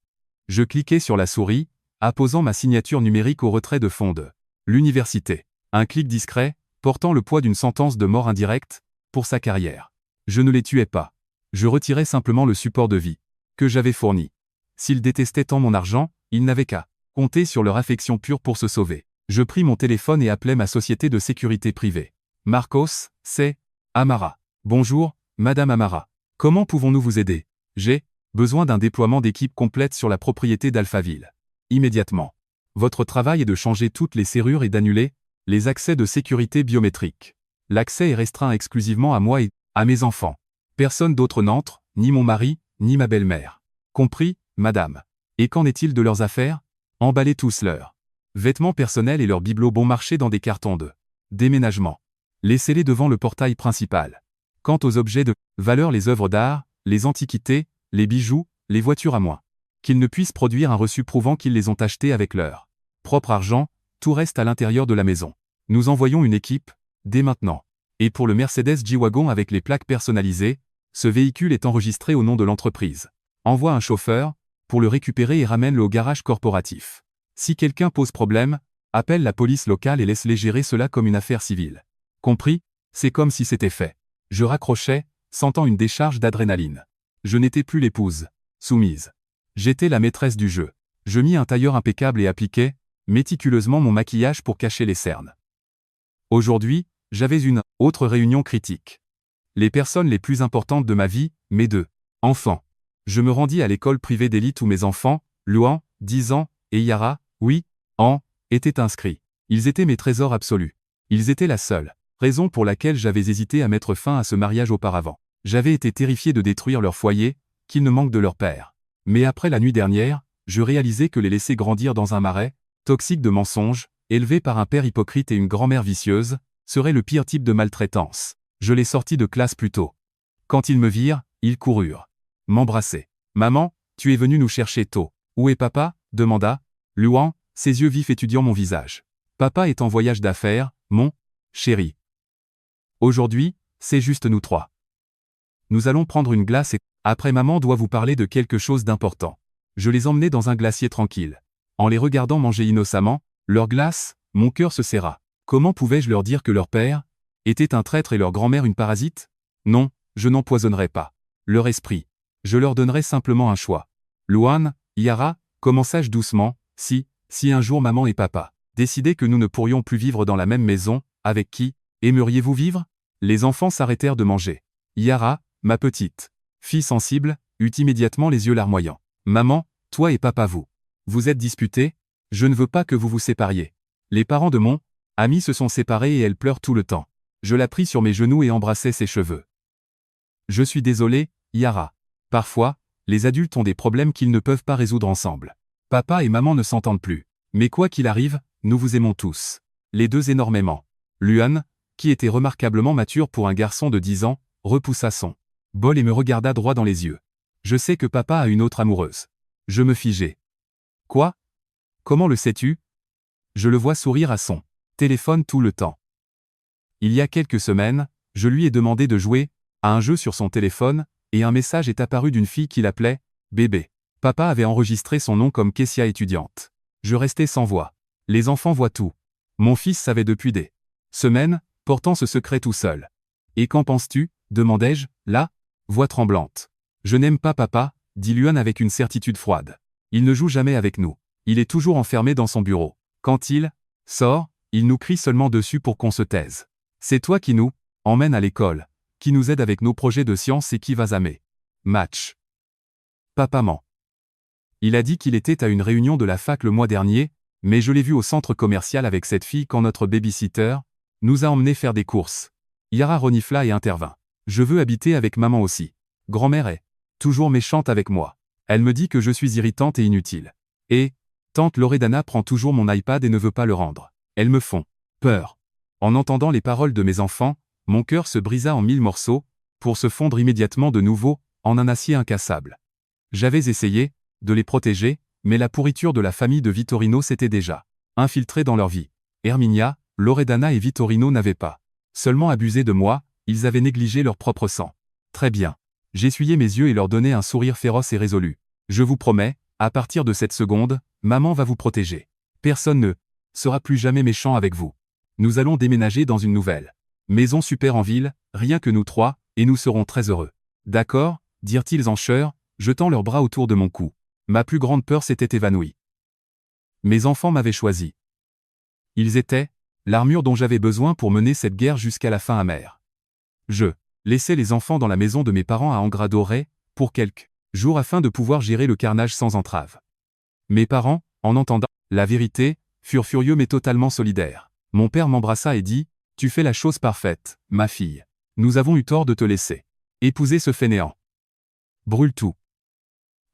Je cliquai sur la souris, apposant ma signature numérique au retrait de fonds de l'université. Un clic discret, portant le poids d'une sentence de mort indirecte, pour sa carrière. Je ne les tuais pas. Je retirais simplement le support de vie que j'avais fourni. S'ils détestaient tant mon argent, ils n'avaient qu'à compter sur leur affection pure pour se sauver. Je pris mon téléphone et appelai ma société de sécurité privée. Marcos, c'est Amara. Bonjour, Madame Amara. Comment pouvons-nous vous aider? J'ai besoin d'un déploiement d'équipe complète sur la propriété d'Alphaville. Immédiatement. Votre travail est de changer toutes les serrures et d'annuler les accès de sécurité biométrique. L'accès est restreint exclusivement à moi et à mes enfants. Personne d'autre n'entre, ni mon mari, ni ma belle-mère. Compris, madame. Et qu'en est-il de leurs affaires? Emballez tous leurs vêtements personnels et leurs bibelots bon marché dans des cartons de déménagement. Laissez-les devant le portail principal. Quant aux objets de valeur, les œuvres d'art, les antiquités, les bijoux, les voitures à moins qu'ils ne puissent produire un reçu prouvant qu'ils les ont achetés avec leur propre argent, tout reste à l'intérieur de la maison. Nous envoyons une équipe, dès maintenant. Et pour le Mercedes G-Wagon avec les plaques personnalisées, ce véhicule est enregistré au nom de l'entreprise. Envoie un chauffeur, pour le récupérer et ramène-le au garage corporatif. Si quelqu'un pose problème, appelle la police locale et laisse-les gérer cela comme une affaire civile. Compris? C'est comme si c'était fait. Je raccrochais, sentant une décharge d'adrénaline. Je n'étais plus l'épouse soumise. J'étais la maîtresse du jeu. Je mis un tailleur impeccable et appliquai méticuleusement mon maquillage pour cacher les cernes. Aujourd'hui, j'avais une autre réunion critique. Les personnes les plus importantes de ma vie, mes 2 enfants. Je me rendis à l'école privée d'élite où mes enfants, Luan, 10 ans, et Yara, 8 ans, étaient inscrits. Ils étaient mes trésors absolus. Ils étaient la seule raison pour laquelle j'avais hésité à mettre fin à ce mariage auparavant. J'avais été terrifié de détruire leur foyer, qu'ils ne manquent de leur père. Mais après la nuit dernière, je réalisais que les laisser grandir dans un marais toxique de mensonges, élevés par un père hypocrite et une grand-mère vicieuse, serait le pire type de maltraitance. Je les sortis de classe plus tôt. Quand ils me virent, ils coururent m'embrasser. Maman, tu es venue nous chercher tôt. Où est papa? Demanda Luan, ses yeux vifs étudiant mon visage. Papa est en voyage d'affaires, mon Chérie. Aujourd'hui, c'est juste nous trois. Nous allons prendre une glace et après maman doit vous parler de quelque chose d'important. Je les emmenai dans un glacier tranquille. En les regardant manger innocemment, leur glace, mon cœur se serra. Comment pouvais-je leur dire que leur père était un traître et leur grand-mère une parasite? Non, je n'empoisonnerai pas leur esprit. Je leur donnerai simplement un choix. Luan, Yara, commençai-je doucement, si un jour maman et papa décidaient que nous ne pourrions plus vivre dans la même maison, avec qui aimeriez-vous vivre? Les enfants s'arrêtèrent de manger. Yara, ma petite fille sensible, eut immédiatement les yeux larmoyants. Maman, toi et papa vous êtes disputés? Je ne veux pas que vous vous sépariez. Les parents de mon amie se sont séparés et elle pleure tout le temps. Je la pris sur mes genoux et embrassai ses cheveux. Je suis désolé, Yara. Parfois, les adultes ont des problèmes qu'ils ne peuvent pas résoudre ensemble. Papa et maman ne s'entendent plus. Mais quoi qu'il arrive, nous vous aimons tous. Les deux énormément. Luan, qui était remarquablement mature pour un garçon de 10 ans, repoussa son bol et me regarda droit dans les yeux. Je sais que papa a une autre amoureuse. Je me figeai. Quoi? Comment le sais-tu? Je le vois sourire à son téléphone tout le temps. Il y a quelques semaines, je lui ai demandé de jouer à un jeu sur son téléphone, et un message est apparu d'une fille qui l'appelait bébé. Papa avait enregistré son nom comme Kessia étudiante. Je restais sans voix. Les enfants voient tout. Mon fils savait depuis des semaines, portant ce secret tout seul. Et qu'en penses-tu? Demandai-je, là, voix tremblante. Je n'aime pas papa, dit Luan avec une certitude froide. Il ne joue jamais avec nous. Il est toujours enfermé dans son bureau. Quand il sort, il nous crie seulement dessus pour qu'on se taise. C'est toi qui nous emmène à l'école, qui nous aide avec nos projets de science et qui vas à mes matchs. Papa ment. Il a dit qu'il était à une réunion de la fac le mois dernier, mais je l'ai vu au centre commercial avec cette fille quand notre babysitter nous a emmenés faire des courses. Yara renifla et intervint. Je veux habiter avec maman aussi. Grand-mère est toujours méchante avec moi. Elle me dit que je suis irritante et inutile. Et tante Loredana prend toujours mon iPad et ne veut pas le rendre. Elles me font peur. En entendant les paroles de mes enfants, mon cœur se brisa en 1000 morceaux, pour se fondre immédiatement de nouveau, en un acier incassable. J'avais essayé de les protéger, mais la pourriture de la famille de Vittorino s'était déjà infiltrée dans leur vie. Herminia, Loredana et Vittorino n'avaient pas seulement abusé de moi, ils avaient négligé leur propre sang. Très bien. J'essuyai mes yeux et leur donnai un sourire féroce et résolu. Je vous promets, à partir de cette seconde, maman va vous protéger. Personne ne sera plus jamais méchant avec vous. Nous allons déménager dans une nouvelle maison super en ville, rien que nous trois, et nous serons très heureux. D'accord, dirent-ils en chœur, jetant leurs bras autour de mon cou. Ma plus grande peur s'était évanouie. Mes enfants m'avaient choisi. Ils étaient l'armure dont j'avais besoin pour mener cette guerre jusqu'à la fin amère. Je laissais les enfants dans la maison de mes parents à Angradore, pour quelques jours afin de pouvoir gérer le carnage sans entrave. Mes parents, en entendant la vérité, furent furieux mais totalement solidaires. Mon père m'embrassa et dit, « Tu fais la chose parfaite, ma fille. Nous avons eu tort de te laisser épouser ce fainéant. Brûle tout.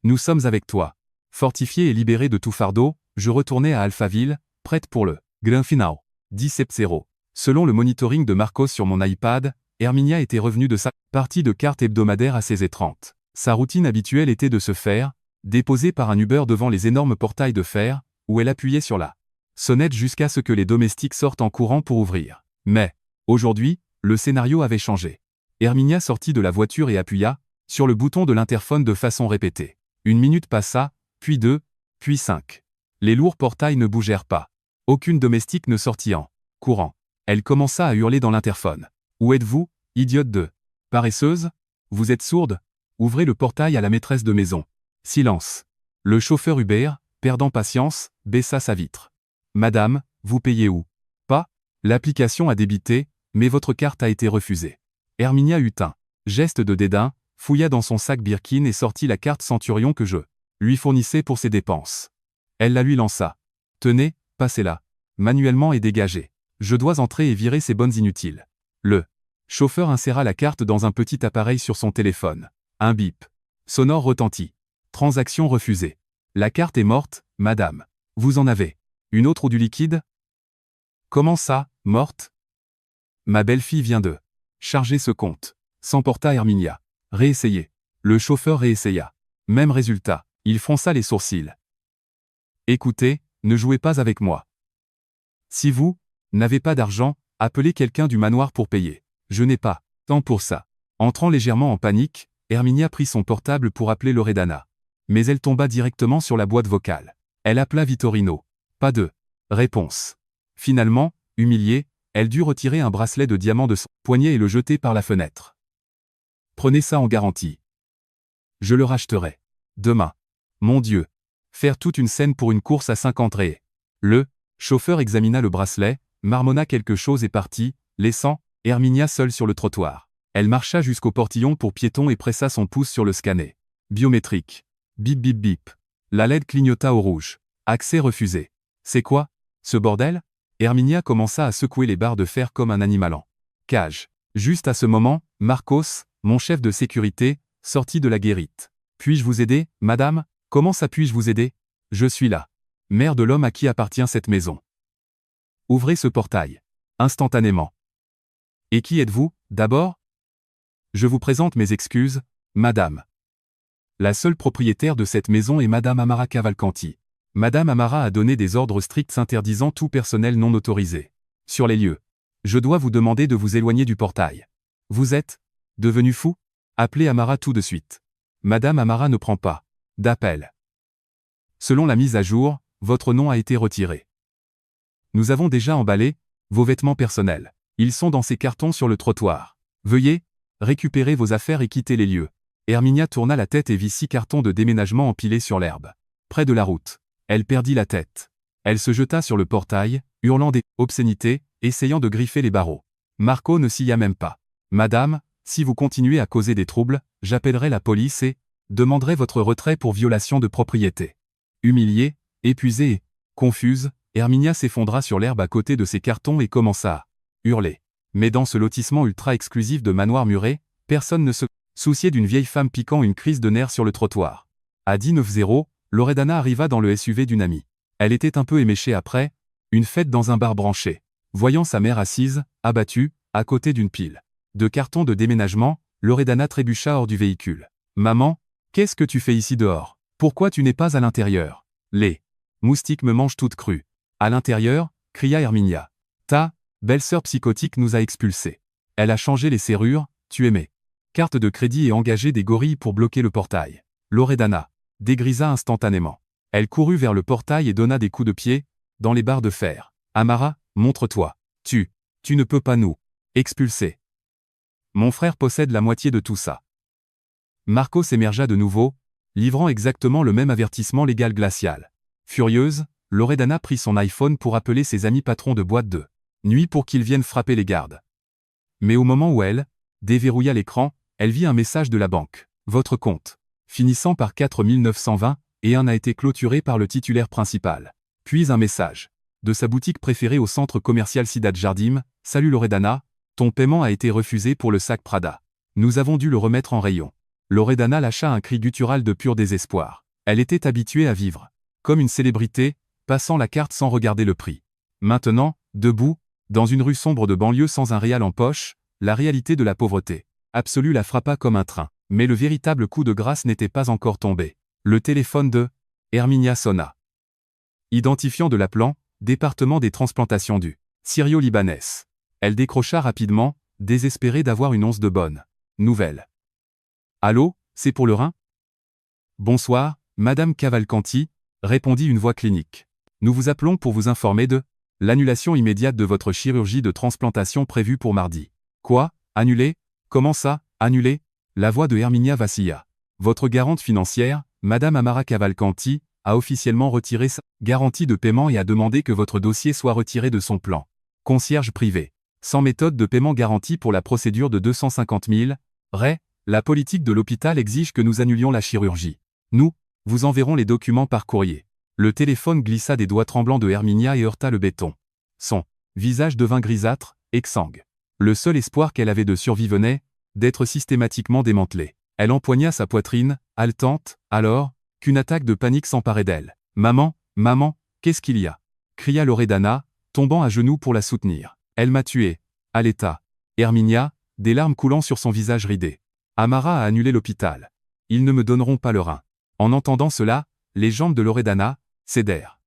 Nous sommes avec toi. » Fortifié et libéré de tout fardeau, je retournai à Alphaville, prête pour le Grand Final. 10-0. Selon le monitoring de Marcos sur mon iPad, Herminia était revenue de sa partie de cartes hebdomadaire à 16h30. Sa routine habituelle était de se faire déposer par un Uber devant les énormes portails de fer, où elle appuyait sur la sonnette jusqu'à ce que les domestiques sortent en courant pour ouvrir. Mais, aujourd'hui, le scénario avait changé. Herminia sortit de la voiture et appuya sur le bouton de l'interphone de façon répétée. 1 minute passa, puis 2, puis 5. Les lourds portails ne bougèrent pas. Aucune domestique ne sortit en courant. Elle commença à hurler dans l'interphone. « Où êtes-vous, idiote de paresseuse? Vous êtes sourde? Ouvrez le portail à la maîtresse de maison. » Silence. Le chauffeur Uber, perdant patience, baissa sa vitre. « Madame, vous payez où? » « Pas. L'application a débité, mais votre carte a été refusée. » Herminia eut un geste de dédain, fouilla dans son sac Birkin et sortit la carte Centurion que je lui fournissais pour ses dépenses. Elle la lui lança. « Tenez, passez-la. Manuellement et dégagez. Je dois entrer et virer ces bonnes inutiles. » Le chauffeur inséra la carte dans un petit appareil sur son téléphone. Un bip sonore retentit. Transaction refusée. La carte est morte, madame. Vous en avez une autre ou du liquide? Comment ça, morte? Ma belle-fille vient de charger ce compte. S'emporta Herminia. Réessayez. Le chauffeur réessaya. Même résultat. Il fronça les sourcils. Écoutez, ne jouez pas avec moi. Si vous n'avez pas d'argent, Appelez quelqu'un du manoir pour payer. Je n'ai pas temps pour ça. Entrant légèrement en panique, Herminia prit son portable pour appeler Loredana. Mais elle tomba directement sur la boîte vocale. Elle appela Vittorino. Pas de réponse. Finalement, humiliée, elle dut retirer un bracelet de diamant de son poignet et le jeter par la fenêtre. Prenez ça en garantie. Je le racheterai. Demain. Mon Dieu. Faire toute une scène pour une course à 50 raies. Le chauffeur examina le bracelet, marmonna quelque chose et partit, laissant Herminia seule sur le trottoir. Elle marcha jusqu'au portillon pour piétons et pressa son pouce sur le scanner. Biométrique. Bip bip bip. La LED clignota au rouge. Accès refusé. C'est quoi, ce bordel? Herminia commença à secouer les barres de fer comme un animal en cage. Juste à ce moment, Marcos, mon chef de sécurité, sortit de la guérite. Puis-je vous aider, madame? Comment ça puis-je vous aider? Je suis là. Mère de l'homme à qui appartient cette maison. Ouvrez ce portail. Instantanément. Et qui êtes-vous, d'abord? Je vous présente mes excuses, madame. La seule propriétaire de cette maison est madame Amara Cavalcanti. Madame Amara a donné des ordres stricts interdisant tout personnel non autorisé sur les lieux. Je dois vous demander de vous éloigner du portail. Vous êtes devenu fou? Appelez Amara tout de suite. Madame Amara ne prend pas d'appel. Selon la mise à jour, votre nom a été retiré. Nous avons déjà emballé vos vêtements personnels. Ils sont dans ces cartons sur le trottoir. Veuillez récupérer vos affaires et quitter les lieux. Herminia tourna la tête et vit 6 cartons de déménagement empilés sur l'herbe. Près de la route. Elle perdit la tête. Elle se jeta sur le portail, hurlant des obscénités, essayant de griffer les barreaux. Marco ne s'y a même pas. Madame, si vous continuez à causer des troubles, j'appellerai la police et demanderai votre retrait pour violation de propriété. Humiliée, épuisée et confuse, Herminia s'effondra sur l'herbe à côté de ses cartons et commença à hurler. Mais dans ce lotissement ultra exclusif de manoir muré, personne ne se souciait d'une vieille femme piquant une crise de nerfs sur le trottoir. À 19h, Loredana arriva dans le SUV d'une amie. Elle était un peu éméchée après une fête dans un bar branché. Voyant sa mère assise, abattue, à côté d'une pile de cartons de déménagement, Loredana trébucha hors du véhicule. « Maman, qu'est-ce que tu fais ici dehors? Pourquoi tu n'es pas à l'intérieur? Les moustiques me mangent toute crue. » À l'intérieur, cria Herminia. « Ta belle-sœur psychotique nous a expulsés. Elle a changé les serrures, tué mes cartes de crédit et engagé des gorilles pour bloquer le portail. » Loredana dégrisa instantanément. Elle courut vers le portail et donna des coups de pied dans les barres de fer. « Amara, montre-toi. Tu ne peux pas nous expulser. Mon frère possède la moitié de tout ça. » Marco s'émergea de nouveau, livrant exactement le même avertissement légal glacial. Furieuse, Loredana prit son iPhone pour appeler ses amis patrons de boîte de nuit pour qu'ils viennent frapper les gardes. Mais au moment où elle déverrouilla l'écran, elle vit un message de la banque. « Votre compte, finissant par 4920, et un a été clôturé par le titulaire principal. » Puis un message de sa boutique préférée au centre commercial Cidade Jardim. « Salut Loredana, ton paiement a été refusé pour le sac Prada. Nous avons dû le remettre en rayon. » Loredana lâcha un cri guttural de pur désespoir. Elle était habituée à vivre comme une célébrité, passant la carte sans regarder le prix. Maintenant, debout, dans une rue sombre de banlieue sans un réal en poche, la réalité de la pauvreté absolue la frappa comme un train. Mais le véritable coup de grâce n'était pas encore tombé. Le téléphone de Herminia sonna. Identifiant de l'appelant, département des transplantations du Syrio-Libanais. Elle décrocha rapidement, désespérée d'avoir une once de bonne nouvelle. « Allô, c'est pour le rein? » « Bonsoir, Madame Cavalcanti, » répondit une voix clinique. « Nous vous appelons pour vous informer de l'annulation immédiate de votre chirurgie de transplantation prévue pour mardi. »« Quoi? Annulée? Comment ça, annulée ?» La voix de Herminia vacilla. « Votre garante financière, Madame Amara Cavalcanti, a officiellement retiré sa garantie de paiement et a demandé que votre dossier soit retiré de son plan. Concierge privé. Sans méthode de paiement garantie pour la procédure de 250 000 raies, la politique de l'hôpital exige que nous annulions la chirurgie. Nous vous enverrons les documents par courrier. » Le téléphone glissa des doigts tremblants de Herminia et heurta le béton. Son visage devint grisâtre, exsangue. Le seul espoir qu'elle avait de survie venait d'être systématiquement démantelé. Elle empoigna sa poitrine, haletante, alors qu'une attaque de panique s'emparait d'elle. « Maman, maman, qu'est-ce qu'il y a ?» cria Loredana, tombant à genoux pour la soutenir. « Elle m'a tué. » Haleta Herminia, des larmes coulant sur son visage ridé. « Amara a annulé l'hôpital. Ils ne me donneront pas le rein. » En entendant cela, les jambes de Loredana cédèrent.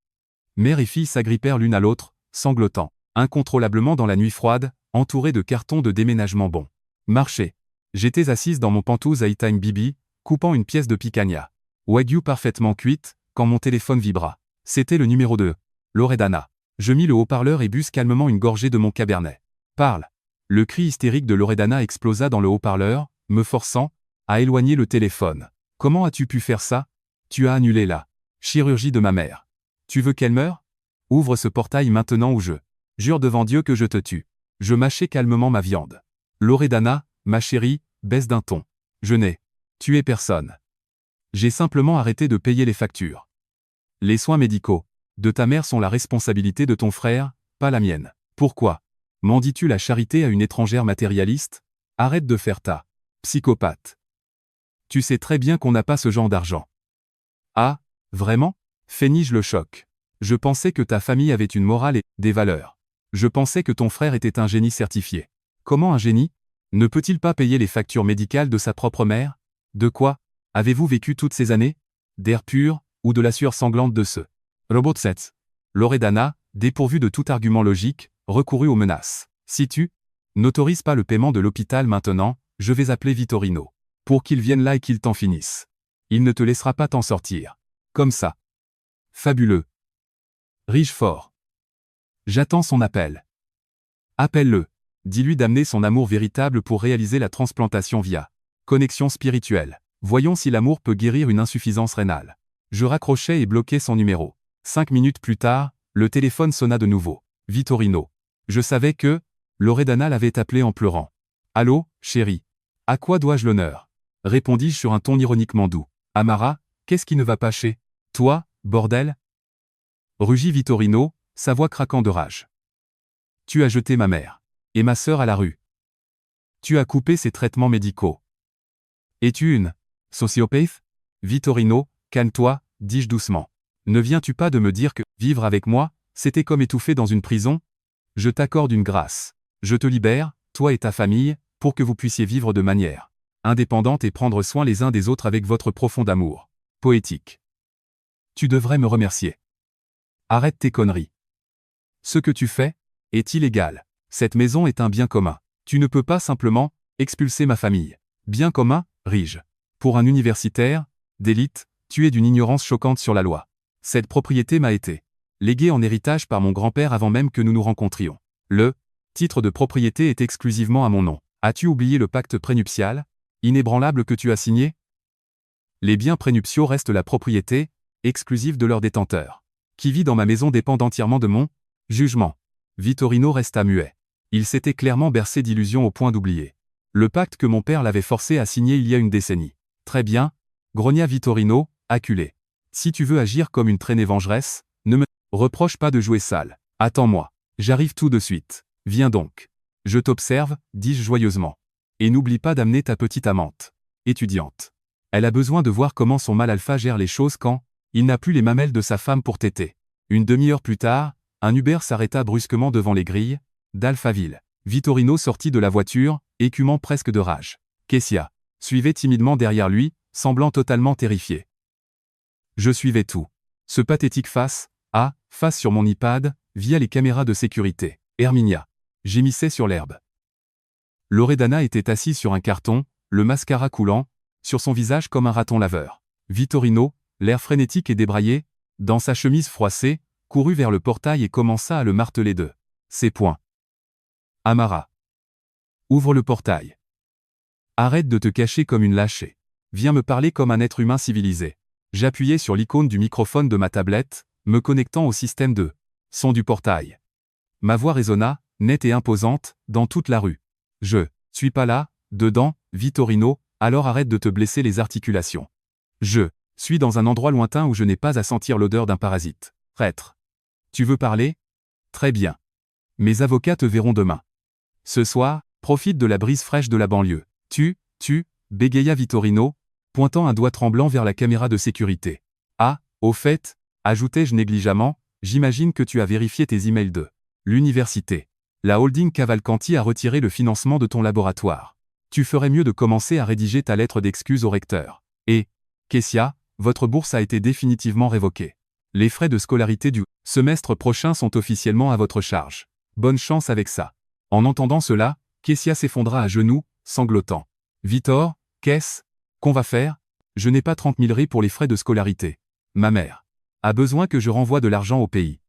Mère et fille s'agrippèrent l'une à l'autre, sanglotant. incontrôlablement dans la nuit froide, entouré de cartons de déménagement bon marché. J'étais assise dans mon pantouse à Time Bibi, coupant une pièce de picanha Wagyu parfaitement cuite, quand mon téléphone vibra. C'était le numéro 2. Loredana. Je mis le haut-parleur et bus calmement une gorgée de mon cabernet. Parle. Le cri hystérique de Loredana explosa dans le haut-parleur, me forçant à éloigner le téléphone. Comment as-tu pu faire ça? Tu as annulé la chirurgie de ma mère. Tu veux qu'elle meure? Ouvre ce portail maintenant ou je jure devant Dieu que je te tue. Je mâchais calmement ma viande. Loredana, ma chérie, baisse d'un ton. Je n'ai tué personne. J'ai simplement arrêté de payer les factures. Les soins médicaux de ta mère sont la responsabilité de ton frère, pas la mienne. Pourquoi m'en dis-tu la charité à une étrangère matérialiste? Arrête de faire ta psychopathe. Tu sais très bien qu'on n'a pas ce genre d'argent. Ah, vraiment? Feignis-je le choc. Je pensais que ta famille avait une morale et des valeurs. Je pensais que ton frère était un génie certifié. Comment un génie? Ne peut-il pas payer les factures médicales de sa propre mère? De quoi avez-vous vécu toutes ces années? D'air pur, ou de la sueur sanglante de ce robot 7? Loredana, dépourvue de tout argument logique, recourut aux menaces. Si tu n'autorises pas le paiement de l'hôpital maintenant, je vais appeler Vittorino. Pour qu'il vienne là et qu'il t'en finisse. Il ne te laissera pas t'en sortir. Comme ça. Fabuleux. Riche fort. J'attends son appel. Appelle-le. Dis-lui d'amener son amour véritable pour réaliser la transplantation via connexion spirituelle. Voyons si l'amour peut guérir une insuffisance rénale. Je raccrochai et bloquai son numéro. 5 minutes plus tard, le téléphone sonna de nouveau. Vittorino. Je savais que Loredana l'avait appelé en pleurant. Allô, chérie. À quoi dois-je l'honneur? Répondis-je sur un ton ironiquement doux. Amara, qu'est-ce qui ne va pas chez toi, bordel? Rugit Vittorino, sa voix craquant de rage. Tu as jeté ma mère et ma sœur à la rue. Tu as coupé ses traitements médicaux. Es-tu une sociopathe? Vittorino, calme-toi, dis-je doucement. Ne viens-tu pas de me dire que vivre avec moi, c'était comme étouffer dans une prison? Je t'accorde une grâce. Je te libère, toi et ta famille, pour que vous puissiez vivre de manière indépendante et prendre soin les uns des autres avec votre profond amour poétique. Tu devrais me remercier. Arrête tes conneries. Ce que tu fais est illégal. Cette maison est un bien commun. Tu ne peux pas simplement expulser ma famille. Bien commun, ris-je. Pour un universitaire d'élite, tu es d'une ignorance choquante sur la loi. Cette propriété m'a été léguée en héritage par mon grand-père avant même que nous nous rencontrions. Le titre de propriété est exclusivement à mon nom. As-tu oublié le pacte prénuptial, inébranlable que tu as signé? Les biens prénuptiaux restent la propriété exclusive de leur détenteur. Qui vit dans ma maison dépend entièrement de mon jugement. Vittorino resta muet. Il s'était clairement bercé d'illusions au point d'oublier le pacte que mon père l'avait forcé à signer il y a une décennie. Très bien, grogna Vittorino, acculé. Si tu veux agir comme une traînée vengeresse, ne me reproche pas de jouer sale. Attends-moi. J'arrive tout de suite. Viens donc. Je t'observe, dis-je joyeusement. Et n'oublie pas d'amener ta petite amante. Étudiante. Elle a besoin de voir comment son mâle alpha gère les choses quand il n'a plus les mamelles de sa femme pour téter. Une demi-heure plus tard, un Uber s'arrêta brusquement devant les grilles d'Alphaville. Vittorino sortit de la voiture, écumant presque de rage. Kessia suivait timidement derrière lui, semblant totalement terrifié. Je suivais tout. Ce pathétique face sur mon iPad, via les caméras de sécurité. Herminia gémissait sur l'herbe. Loredana était assise sur un carton, le mascara coulant sur son visage comme un raton laveur. Vittorino, l'air frénétique et débraillé, dans sa chemise froissée, courut vers le portail et commença à le marteler de ses poings. Amara. Ouvre le portail. Arrête de te cacher comme une lâchée. Viens me parler comme un être humain civilisé. J'appuyai sur l'icône du microphone de ma tablette, me connectant au système de son du portail. Ma voix résonna, nette et imposante, dans toute la rue. Je suis pas là, dedans, Vittorino, alors arrête de te blesser les articulations. Je suis dans un endroit lointain où je n'ai pas à sentir l'odeur d'un parasite. Traître. Tu veux parler? Très bien. Mes avocats te verront demain. Ce soir, profite de la brise fraîche de la banlieue. Tu, bégaya Vittorino, pointant un doigt tremblant vers la caméra de sécurité. Ah, au fait, ajoutai-je négligemment, j'imagine que tu as vérifié tes emails de l'université. La holding Cavalcanti a retiré le financement de ton laboratoire. Tu ferais mieux de commencer à rédiger ta lettre d'excuse au recteur. Et, Kessia, votre bourse a été définitivement révoquée. Les frais de scolarité du semestre prochain sont officiellement à votre charge. Bonne chance avec ça. En entendant cela, Kessia s'effondra à genoux, sanglotant. Victor, qu'est-ce qu'on va faire? Je n'ai pas 30 000 ré pour les frais de scolarité. Ma mère a besoin que je renvoie de l'argent au pays.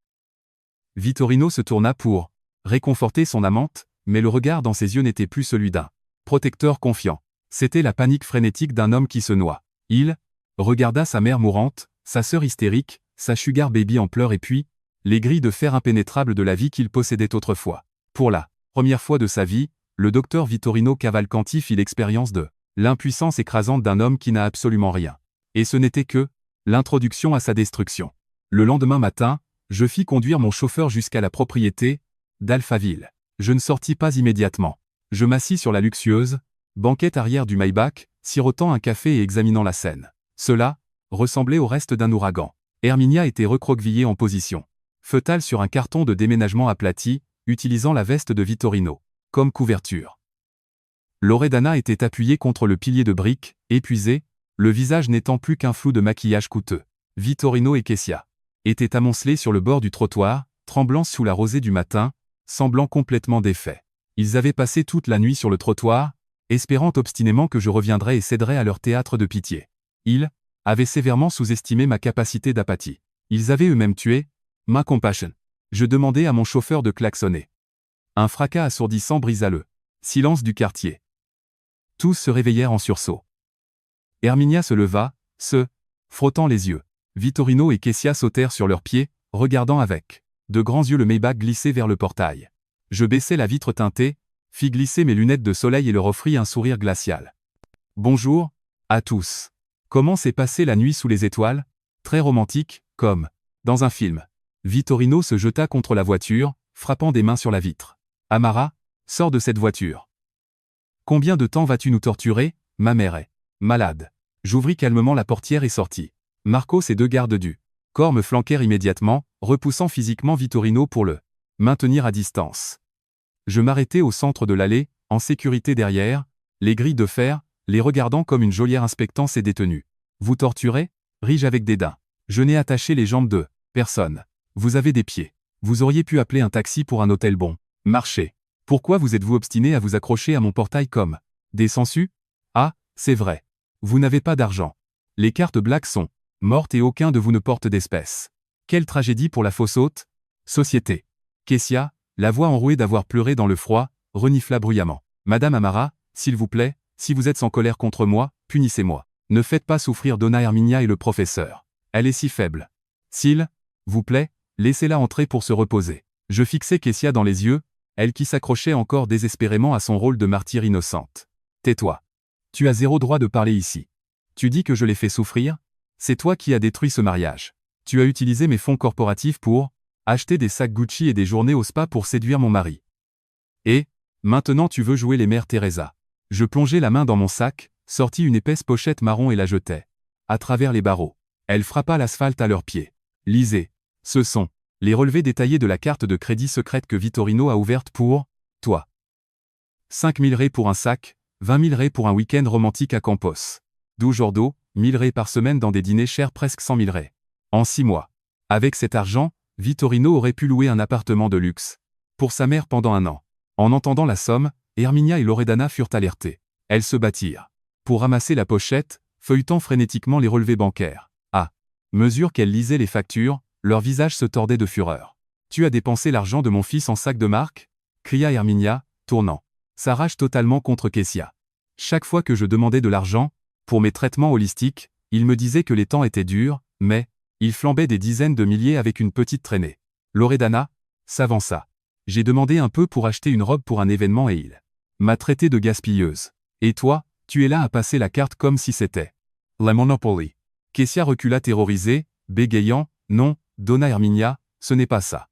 Vittorino se tourna pour réconforter son amante, mais le regard dans ses yeux n'était plus celui d'un protecteur confiant. C'était la panique frénétique d'un homme qui se noie. Il regarda sa mère mourante, sa sœur hystérique, sa sugar baby en pleurs et puis les grilles de fer impénétrables de la vie qu'il possédait autrefois. Pour la première fois de sa vie, le docteur Vittorino Cavalcanti fit l'expérience de l'impuissance écrasante d'un homme qui n'a absolument rien. Et ce n'était que l'introduction à sa destruction. Le lendemain matin, je fis conduire mon chauffeur jusqu'à la propriété d'Alphaville. Je ne sortis pas immédiatement. Je m'assis sur la luxueuse banquette arrière du Maybach, sirotant un café et examinant la scène. Cela ressemblait au reste d'un ouragan. Herminia était recroquevillée en position fœtale sur un carton de déménagement aplati, utilisant la veste de Vittorino comme couverture. Loredana était appuyée contre le pilier de briques, épuisée, le visage n'étant plus qu'un flou de maquillage coûteux. Vittorino et Kessia étaient amoncelés sur le bord du trottoir, tremblant sous la rosée du matin, semblant complètement défaits. Ils avaient passé toute la nuit sur le trottoir, espérant obstinément que je reviendrais et céderais à leur théâtre de pitié. Ils avaient sévèrement sous-estimé ma capacité d'apathie. Ils avaient eux-mêmes tué ma compassion. Je demandai à mon chauffeur de klaxonner. Un fracas assourdissant brisa le silence du quartier. Tous se réveillèrent en sursaut. Herminia se leva, se frottant les yeux. Vittorino et Kessia sautèrent sur leurs pieds, regardant avec de grands yeux le Maybach glisser vers le portail. Je baissai la vitre teintée, fis glisser mes lunettes de soleil et leur offris un sourire glacial. Bonjour à tous. Comment s'est passée la nuit sous les étoiles? Très romantique, comme dans un film. Vittorino se jeta contre la voiture, frappant des mains sur la vitre. Amara, sors de cette voiture. Combien de temps vas-tu nous torturer? Ma mère est malade. J'ouvris calmement la portière et sortis. Marcos et deux gardes du corps me flanquèrent immédiatement, repoussant physiquement Vittorino pour le maintenir à distance. Je m'arrêtai au centre de l'allée, en sécurité derrière, les grilles de fer, les regardant comme une geôlière inspectant ses détenus. Vous torturez? Ris-je avec dédain. Je n'ai attaché les jambes de personne. Vous avez des pieds. Vous auriez pu appeler un taxi pour un hôtel bon marché. Pourquoi vous êtes-vous obstiné à vous accrocher à mon portail comme des sangsues? Ah, c'est vrai. Vous n'avez pas d'argent. Les cartes black sont mortes et aucun de vous ne porte d'espèces. Quelle tragédie pour la fausse haute société. Kessia, la voix enrouée d'avoir pleuré dans le froid, renifla bruyamment. Madame Amara, s'il vous plaît, si vous êtes en colère contre moi, punissez-moi. Ne faites pas souffrir Donna Herminia et le professeur. Elle est si faible. S'il vous plaît, laissez-la entrer pour se reposer. Je fixai Kessia dans les yeux, elle qui s'accrochait encore désespérément à son rôle de martyre innocente. Tais-toi. Tu as zéro droit de parler ici. Tu dis que je l'ai fait souffrir? C'est toi qui as détruit ce mariage. Tu as utilisé mes fonds corporatifs pour acheter des sacs Gucci et des journées au spa pour séduire mon mari. Et, maintenant tu veux jouer les mères Teresa. Je plongeai la main dans mon sac, sortis une épaisse pochette marron et la jetai à travers les barreaux. Elle frappa l'asphalte à leurs pieds. Lisez. Ce sont les relevés détaillés de la carte de crédit secrète que Vittorino a ouverte pour toi. 5 000 ré pour un sac, 20 000 ré pour un week-end romantique à Campos. 12 jours d'eau, 1000 ré par semaine dans des dîners chers, presque 100 000 ré. En 6 mois. Avec cet argent, Vittorino aurait pu louer un appartement de luxe pour sa mère pendant 1 an. En entendant la somme, Herminia et Loredana furent alertées. Elles se battirent pour ramasser la pochette, feuilletant frénétiquement les relevés bancaires. À mesure qu'elles lisaient les factures, leur visage se tordait de fureur. Tu as dépensé l'argent de mon fils en sac de marque? Cria Herminia, tournant sa rage totalement contre Kessia. Chaque fois que je demandais de l'argent, pour mes traitements holistiques, il me disait que les temps étaient durs, mais il flambait des dizaines de milliers avec une petite traînée. Loredana s'avança. J'ai demandé un peu pour acheter une robe pour un événement et il m'a traité de gaspilleuse. Et toi, tu es là à passer la carte comme si c'était la Monopoly. Kessia recula terrorisée, bégayant, non, Donna Herminia, ce n'est pas ça.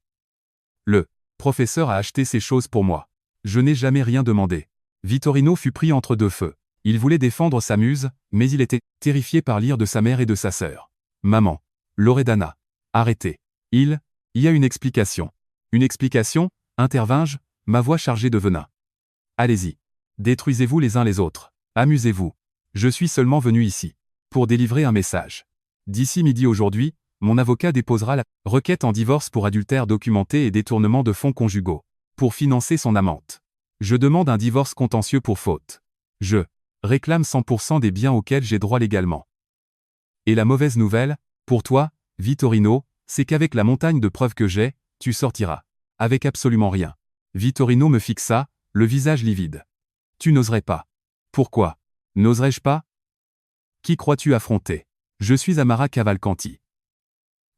Le professeur a acheté ces choses pour moi. Je n'ai jamais rien demandé. Vittorino fut pris entre deux feux. Il voulait défendre sa muse, mais il était terrifié par l'ire de sa mère et de sa sœur. Maman. Loredana. Arrêtez. Il y a une explication. Une explication, intervins-je, ma voix chargée de venin. Allez-y. Détruisez-vous les uns les autres. Amusez-vous. Je suis seulement venu ici pour délivrer un message. D'ici midi aujourd'hui, mon avocat déposera la requête en divorce pour adultère documenté et détournement de fonds conjugaux. pour financer son amante. Je demande un divorce contentieux pour faute. Je réclame 100% des biens auxquels j'ai droit légalement. Et la mauvaise nouvelle, pour toi, Vittorino, c'est qu'avec la montagne de preuves que j'ai, tu sortiras avec absolument rien. Vittorino me fixa, le visage livide. Tu n'oserais pas. Pourquoi? N'oserais-je pas? Qui crois-tu affronter? Je suis Amara Cavalcanti.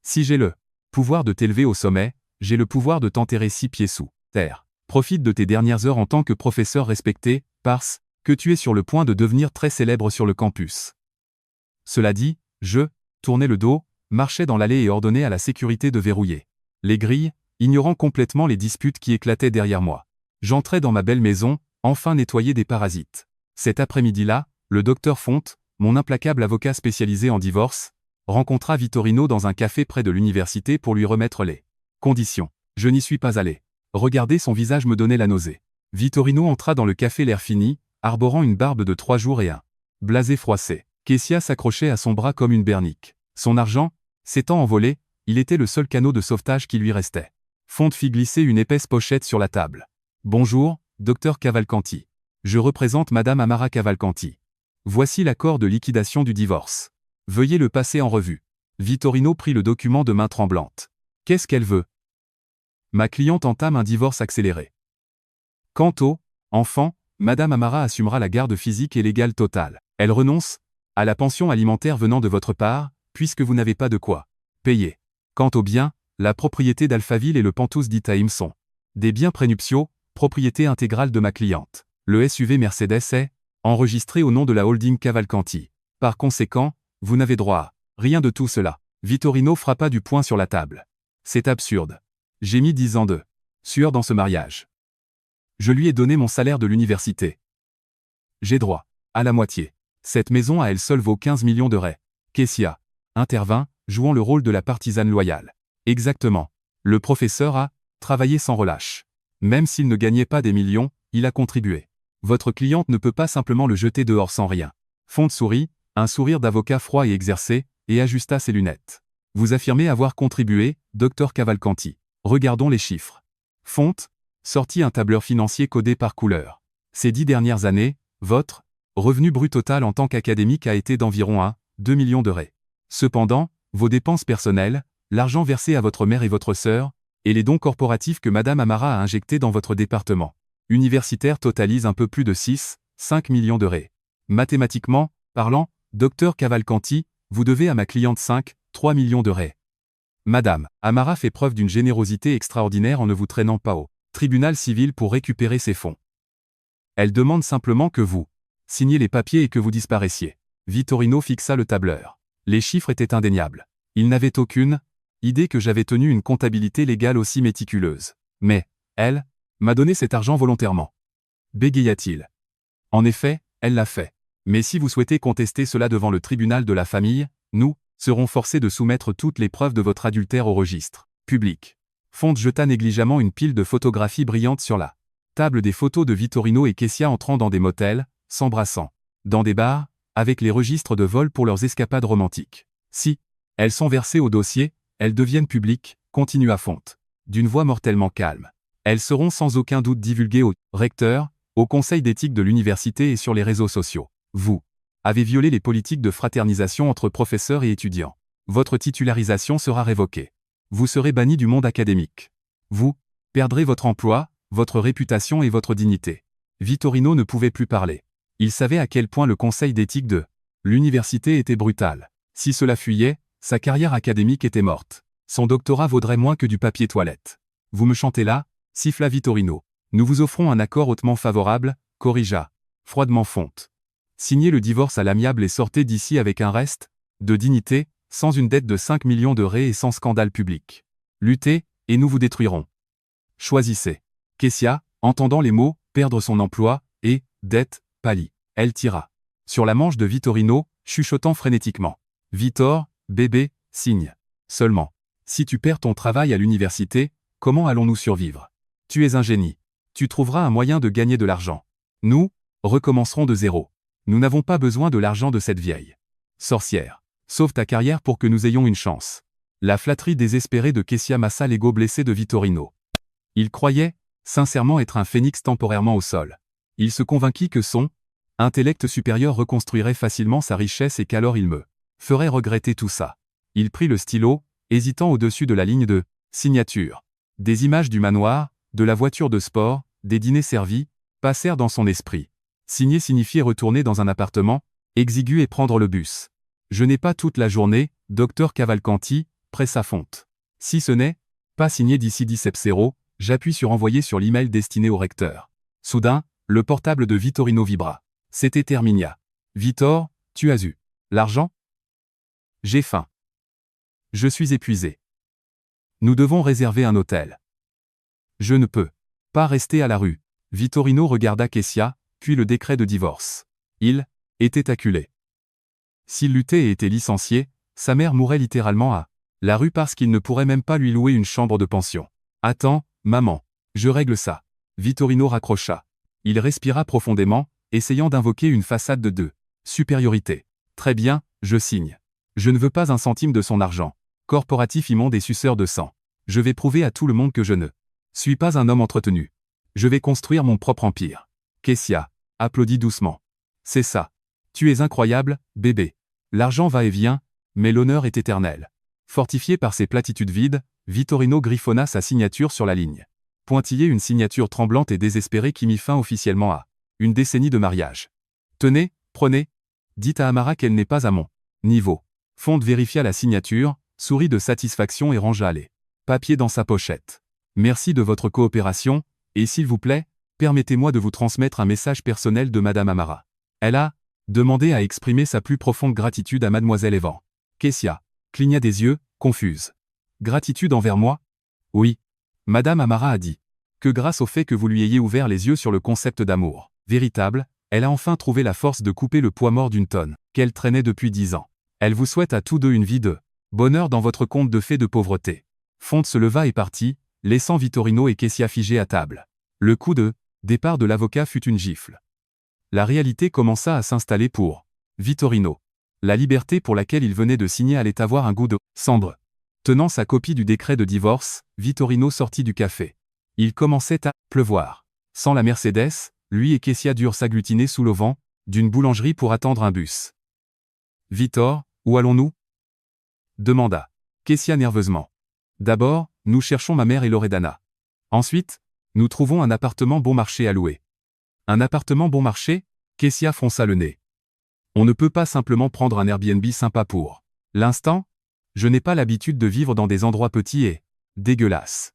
Si j'ai le pouvoir de t'élever au sommet, j'ai le pouvoir de t'enterrer 6 pieds sous terre. Profite de tes dernières heures en tant que professeur respecté, parce que tu es sur le point de devenir très célèbre sur le campus. Cela dit, je tournais le dos, marchais dans l'allée et ordonnais à la sécurité de verrouiller les grilles, ignorant complètement les disputes qui éclataient derrière moi. J'entrais dans ma belle maison, enfin nettoyée des parasites. Cet après-midi-là, le docteur Fonte, mon implacable avocat spécialisé en divorce, rencontra Vittorino dans un café près de l'université pour lui remettre les conditions. Je n'y suis pas allé. Regarder son visage me donnait la nausée. Vittorino entra dans le café l'air fini, arborant une barbe de 3 jours et un blasé froissé. Kessia s'accrochait à son bras comme une bernique. Son argent, s'étant envolé, il était le seul canot de sauvetage qui lui restait. Fonte fit glisser une épaisse pochette sur la table. « Bonjour, docteur Cavalcanti. Je représente Madame Amara Cavalcanti. Voici l'accord de liquidation du divorce. Veuillez le passer en revue. » Vittorino prit le document de main tremblante. « Qu'est-ce qu'elle veut ? » Ma cliente entame un divorce accéléré. Quant au enfant, Madame Amara assumera la garde physique et légale totale. Elle renonce à la pension alimentaire venant de votre part, puisque vous n'avez pas de quoi payer. Quant aux biens, la propriété d'Alphaville et le Pantouz d'Itaïm sont des biens prénuptiaux, propriété intégrale de ma cliente. Le SUV Mercedes est enregistré au nom de la holding Cavalcanti. Par conséquent, vous n'avez droit à rien de tout cela. Vittorino frappa du poing sur la table. C'est absurde. J'ai mis 10 ans de sueur dans ce mariage. Je lui ai donné mon salaire de l'université. J'ai droit à la moitié. Cette maison à elle seule vaut 15 millions de raies. Kessia intervint, jouant le rôle de la partisane loyale. Exactement. Le professeur a travaillé sans relâche. Même s'il ne gagnait pas des millions, il a contribué. Votre cliente ne peut pas simplement le jeter dehors sans rien. Fonte sourit, un sourire d'avocat froid et exercé, et ajusta ses lunettes. Vous affirmez avoir contribué, docteur Cavalcanti. Regardons les chiffres. Fonte sortit un tableur financier codé par couleur. Ces 10 dernières années, votre revenu brut total en tant qu'académique a été d'environ 2 millions de raies. Cependant, vos dépenses personnelles, l'argent versé à votre mère et votre sœur, et les dons corporatifs que Madame Amara a injectés dans votre département universitaire totalisent un peu plus de 5 millions de raies. Mathématiquement parlant, docteur Cavalcanti, vous devez à ma cliente 3 millions de raies. Madame Amara fait preuve d'une générosité extraordinaire en ne vous traînant pas au tribunal civil pour récupérer ses fonds. Elle demande simplement que vous signiez les papiers et que vous disparaissiez. Vittorino fixa le tableur. Les chiffres étaient indéniables. Il n'avait aucune idée que j'avais tenu une comptabilité légale aussi méticuleuse. Mais, elle m'a donné cet argent volontairement. Bégaya-t-il. En effet, elle l'a fait. Mais si vous souhaitez contester cela devant le tribunal de la famille, nous serons forcés de soumettre toutes les preuves de votre adultère au registre public. Fonte jeta négligemment une pile de photographies brillantes sur la table des photos de Vittorino et Kessia entrant dans des motels, s'embrassant, dans des bars, avec les registres de vol pour leurs escapades romantiques. Si elles sont versées au dossier, elles deviennent publiques, continua Fonte, d'une voix mortellement calme. Elles seront sans aucun doute divulguées au recteur, au conseil d'éthique de l'université et sur les réseaux sociaux. Vous avez violé les politiques de fraternisation entre professeurs et étudiants. Votre titularisation sera révoquée. Vous serez banni du monde académique. Vous perdrez votre emploi, votre réputation et votre dignité. Vittorino ne pouvait plus parler. Il savait à quel point le conseil d'éthique de l'université était brutal. Si cela fuyait, sa carrière académique était morte. Son doctorat vaudrait moins que du papier toilette. Vous me chantez là, siffla Vittorino. Nous vous offrons un accord hautement favorable, corrigea froidement Fonte. Signez le divorce à l'amiable et sortez d'ici avec un reste de dignité, sans une dette de 5 millions de raies et sans scandale public. Luttez, et nous vous détruirons. Choisissez. Kessia, entendant les mots, perdre son emploi, et, dette, pâlit. Elle tira sur la manche de Vittorino, chuchotant frénétiquement. Vittor, bébé, signe. Seulement. Si tu perds ton travail à l'université, comment allons-nous survivre? Tu es un génie. Tu trouveras un moyen de gagner de l'argent. Nous recommencerons de zéro. Nous n'avons pas besoin de l'argent de cette vieille sorcière. Sauve ta carrière pour que nous ayons une chance. La flatterie désespérée de Kessia massa l'ego blessé de Vittorino. Il croyait sincèrement être un phénix temporairement au sol. Il se convainquit que son intellect supérieur reconstruirait facilement sa richesse et qu'alors il me ferait regretter tout ça. Il prit le stylo, hésitant au-dessus de la ligne de signature. Des images du manoir, de la voiture de sport, des dîners servis, passèrent dans son esprit. Signer signifiait retourner dans un appartement exigu et prendre le bus. Je n'ai pas toute la journée, docteur Cavalcanti, pressa Fonte. Si ce n'est pas signé d'ici 17:00, j'appuie sur envoyer sur l'email destiné au recteur. Soudain, le portable de Vittorino vibra. C'était Herminia. Vittor, tu as eu l'argent? J'ai faim. Je suis épuisé. Nous devons réserver un hôtel. Je ne peux pas rester à la rue. Vittorino regarda Kessia, puis le décret de divorce. Il était acculé. S'il luttait et était licencié, sa mère mourrait littéralement à la rue parce qu'il ne pourrait même pas lui louer une chambre de pension. Attends, maman. Je règle ça. Vittorino raccrocha. Il respira profondément, essayant d'invoquer une façade de supériorité. Très bien, je signe. Je ne veux pas un centime de son argent. Corporatif immonde et suceur de sang. Je vais prouver à tout le monde que je ne suis pas un homme entretenu. Je vais construire mon propre empire. Kessia applaudit doucement. C'est ça. Tu es incroyable, bébé. L'argent va et vient, mais l'honneur est éternel. Fortifié par ses platitudes vides, Vittorino griffonna sa signature sur la ligne. Pointillé, une signature tremblante et désespérée qui mit fin officiellement à une décennie de mariage. Tenez, prenez. Dites à Amara qu'elle n'est pas à mon niveau. Fonte vérifia la signature, sourit de satisfaction et rangea les papiers dans sa pochette. Merci de votre coopération, et s'il vous plaît, permettez-moi de vous transmettre un message personnel de Madame Amara. Elle a demandé à exprimer sa plus profonde gratitude à Mademoiselle Evan. Kessia cligna des yeux, confuse. Gratitude envers moi? Oui. Madame Amara a dit que grâce au fait que vous lui ayez ouvert les yeux sur le concept d'amour véritable, elle a enfin trouvé la force de couper le poids mort d'une tonne qu'elle traînait depuis 10 ans. Elle vous souhaite à tous deux une vie de bonheur dans votre conte de fées de pauvreté. Fonte se leva et partit, laissant Vittorino et Kessia figés à table. Le coup de départ de l'avocat fut une gifle. La réalité commença à s'installer pour Vittorino. La liberté pour laquelle il venait de signer allait avoir un goût de cendre. Tenant sa copie du décret de divorce, Vittorino sortit du café. Il commençait à pleuvoir. Sans la Mercedes, lui et Kessia durent s'agglutiner sous l'auvent d'une boulangerie pour attendre un bus. Vittor, où allons-nous? Demanda Kessia nerveusement. D'abord, nous cherchons ma mère et Loredana. Ensuite, nous trouvons un appartement bon marché à louer. Un appartement bon marché? Kessia fronça le nez. On ne peut pas simplement prendre un Airbnb sympa pour l'instant. Je n'ai pas l'habitude de vivre dans des endroits petits et dégueulasses.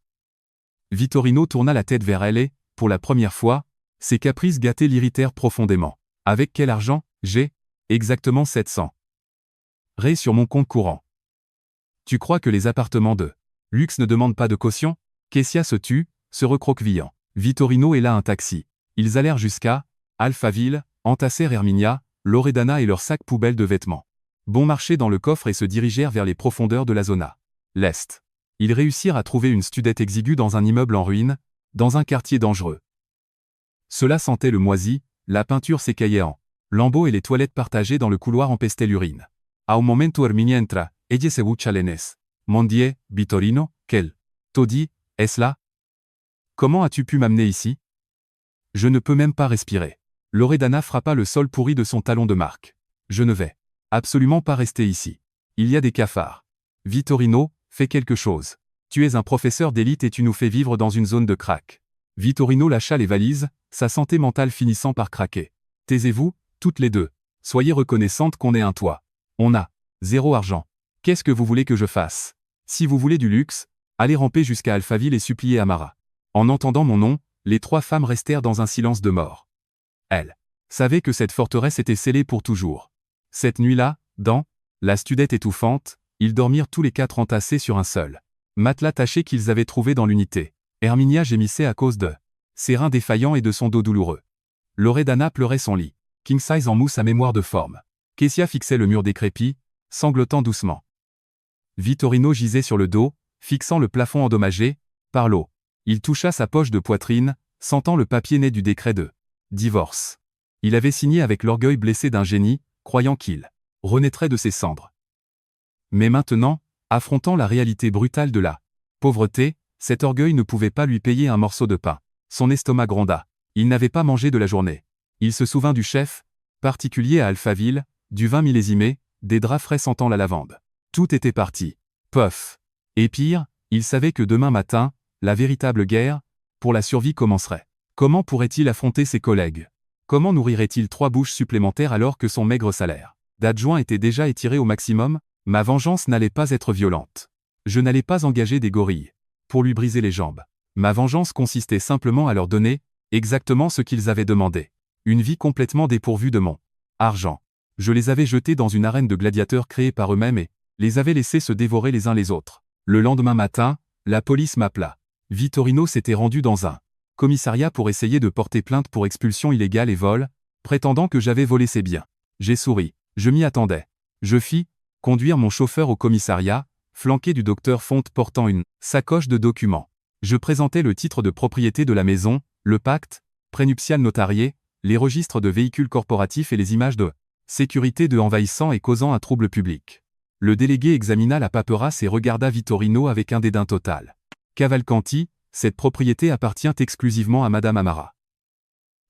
Vittorino tourna la tête vers elle et, pour la première fois, ses caprices gâtés l'irritèrent profondément. Avec quel argent? J'ai exactement 700 ré sur mon compte courant. Tu crois que les appartements de luxe ne demandent pas de caution? Kessia se tut, se recroquevillant. Vittorino et là un taxi. Ils allèrent jusqu'à Alphaville, entassèrent Herminia, Loredana et leurs sacs poubelles de vêtements. Bon marché dans le coffre et se dirigèrent vers les profondeurs de la zona l'Est. Ils réussirent à trouver une studette exiguë dans un immeuble en ruine, dans un quartier dangereux. Cela sentait le moisi, la peinture s'écaillait en lambeaux et les toilettes partagées dans le couloir empestaient l'urine. A un momento Herminia entra, ella se bucha lenes. Mon Dieu, Vittorino, quel taudis, est-ce là? Comment as-tu pu m'amener ici? Je ne peux même pas respirer. Loredana frappa le sol pourri de son talon de marque. Je ne vais absolument pas rester ici. Il y a des cafards. Vittorino, fais quelque chose. Tu es un professeur d'élite et tu nous fais vivre dans une zone de crack. Vittorino lâcha les valises, sa santé mentale finissant par craquer. Taisez-vous, toutes les deux. Soyez reconnaissantes qu'on ait un toit. On a 0 argent. Qu'est-ce que vous voulez que je fasse? Si vous voulez du luxe, allez ramper jusqu'à Alphaville et suppliez Amara. En entendant mon nom, les 3 femmes restèrent dans un silence de mort. Elles savaient que cette forteresse était scellée pour toujours. Cette nuit-là, dans la studette étouffante, ils dormirent tous les 4 entassés sur un seul matelas taché qu'ils avaient trouvé dans l'unité. Herminia gémissait à cause de ses reins défaillants et de son dos douloureux. Loredana pleurait son lit. King size en mousse à mémoire de forme. Kessia fixait le mur décrépit, sanglotant doucement. Vittorino gisait sur le dos, fixant le plafond endommagé par l'eau. Il toucha sa poche de poitrine, sentant le papier né du décret de divorce. Il avait signé avec l'orgueil blessé d'un génie, croyant qu'il renaîtrait de ses cendres. Mais maintenant, affrontant la réalité brutale de la pauvreté, cet orgueil ne pouvait pas lui payer un morceau de pain. Son estomac gronda. Il n'avait pas mangé de la journée. Il se souvint du chef, particulier à Alphaville, du vin millésimé, des draps frais sentant la lavande. Tout était parti. Pof. Et pire, il savait que demain matin, la véritable guerre, pour la survie commencerait. Comment pourrait-il affronter ses collègues? Comment nourrirait-il 3 bouches supplémentaires alors que son maigre salaire d'adjoint était déjà étiré au maximum? Ma vengeance n'allait pas être violente. Je n'allais pas engager des gorilles pour lui briser les jambes. Ma vengeance consistait simplement à leur donner exactement ce qu'ils avaient demandé. Une vie complètement dépourvue de mon argent. Je les avais jetés dans une arène de gladiateurs créée par eux-mêmes et les avais laissés se dévorer les uns les autres. Le lendemain matin, la police m'appela. Vittorino s'était rendu dans un commissariat pour essayer de porter plainte pour expulsion illégale et vol, prétendant que j'avais volé ses biens. J'ai souri. Je m'y attendais. Je fis conduire mon chauffeur au commissariat, flanqué du docteur Fonte portant une sacoche de documents. Je présentais le titre de propriété de la maison, le pacte prénuptial notarié, les registres de véhicules corporatifs et les images de sécurité de envahissant et causant un trouble public. Le délégué examina la paperasse et regarda Vittorino avec un dédain total. Cavalcanti, cette propriété appartient exclusivement à Madame Amara.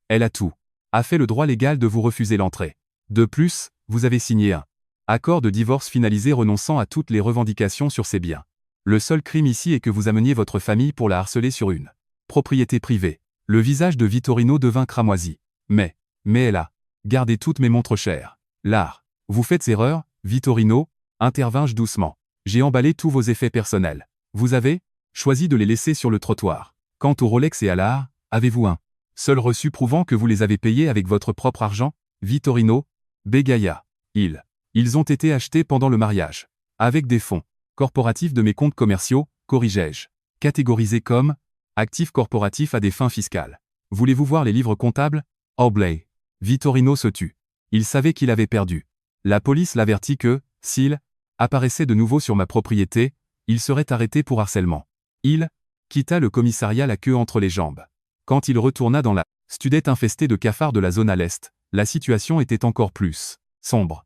Elle a tout. A fait le droit légal de vous refuser l'entrée. De plus, vous avez signé un accord de divorce finalisé renonçant à toutes les revendications sur ses biens. Le seul crime ici est que vous ameniez votre famille pour la harceler sur une propriété privée. Le visage de Vittorino devint cramoisi. Mais elle a gardé toutes mes montres chères. L'art. Vous faites erreur, Vittorino, intervins-je doucement. J'ai emballé tous vos effets personnels. Vous avez choisi de les laisser sur le trottoir. Quant aux Rolex et à l'art, avez-vous un seul reçu prouvant que vous les avez payés avec votre propre argent? Vittorino bégaya. Ils ont été achetés pendant le mariage. Avec des fonds corporatifs de mes comptes commerciaux, corrigeai-je. Catégorisés comme actifs corporatifs à des fins fiscales. Voulez-vous voir les livres comptables? Oblay. Vittorino se tut. Il savait qu'il avait perdu. La police l'avertit que, s'il apparaissait de nouveau sur ma propriété, il serait arrêté pour harcèlement. Il quitta le commissariat la queue entre les jambes. Quand il retourna dans la studette infestée de cafards de la zone à l'est, la situation était encore plus sombre.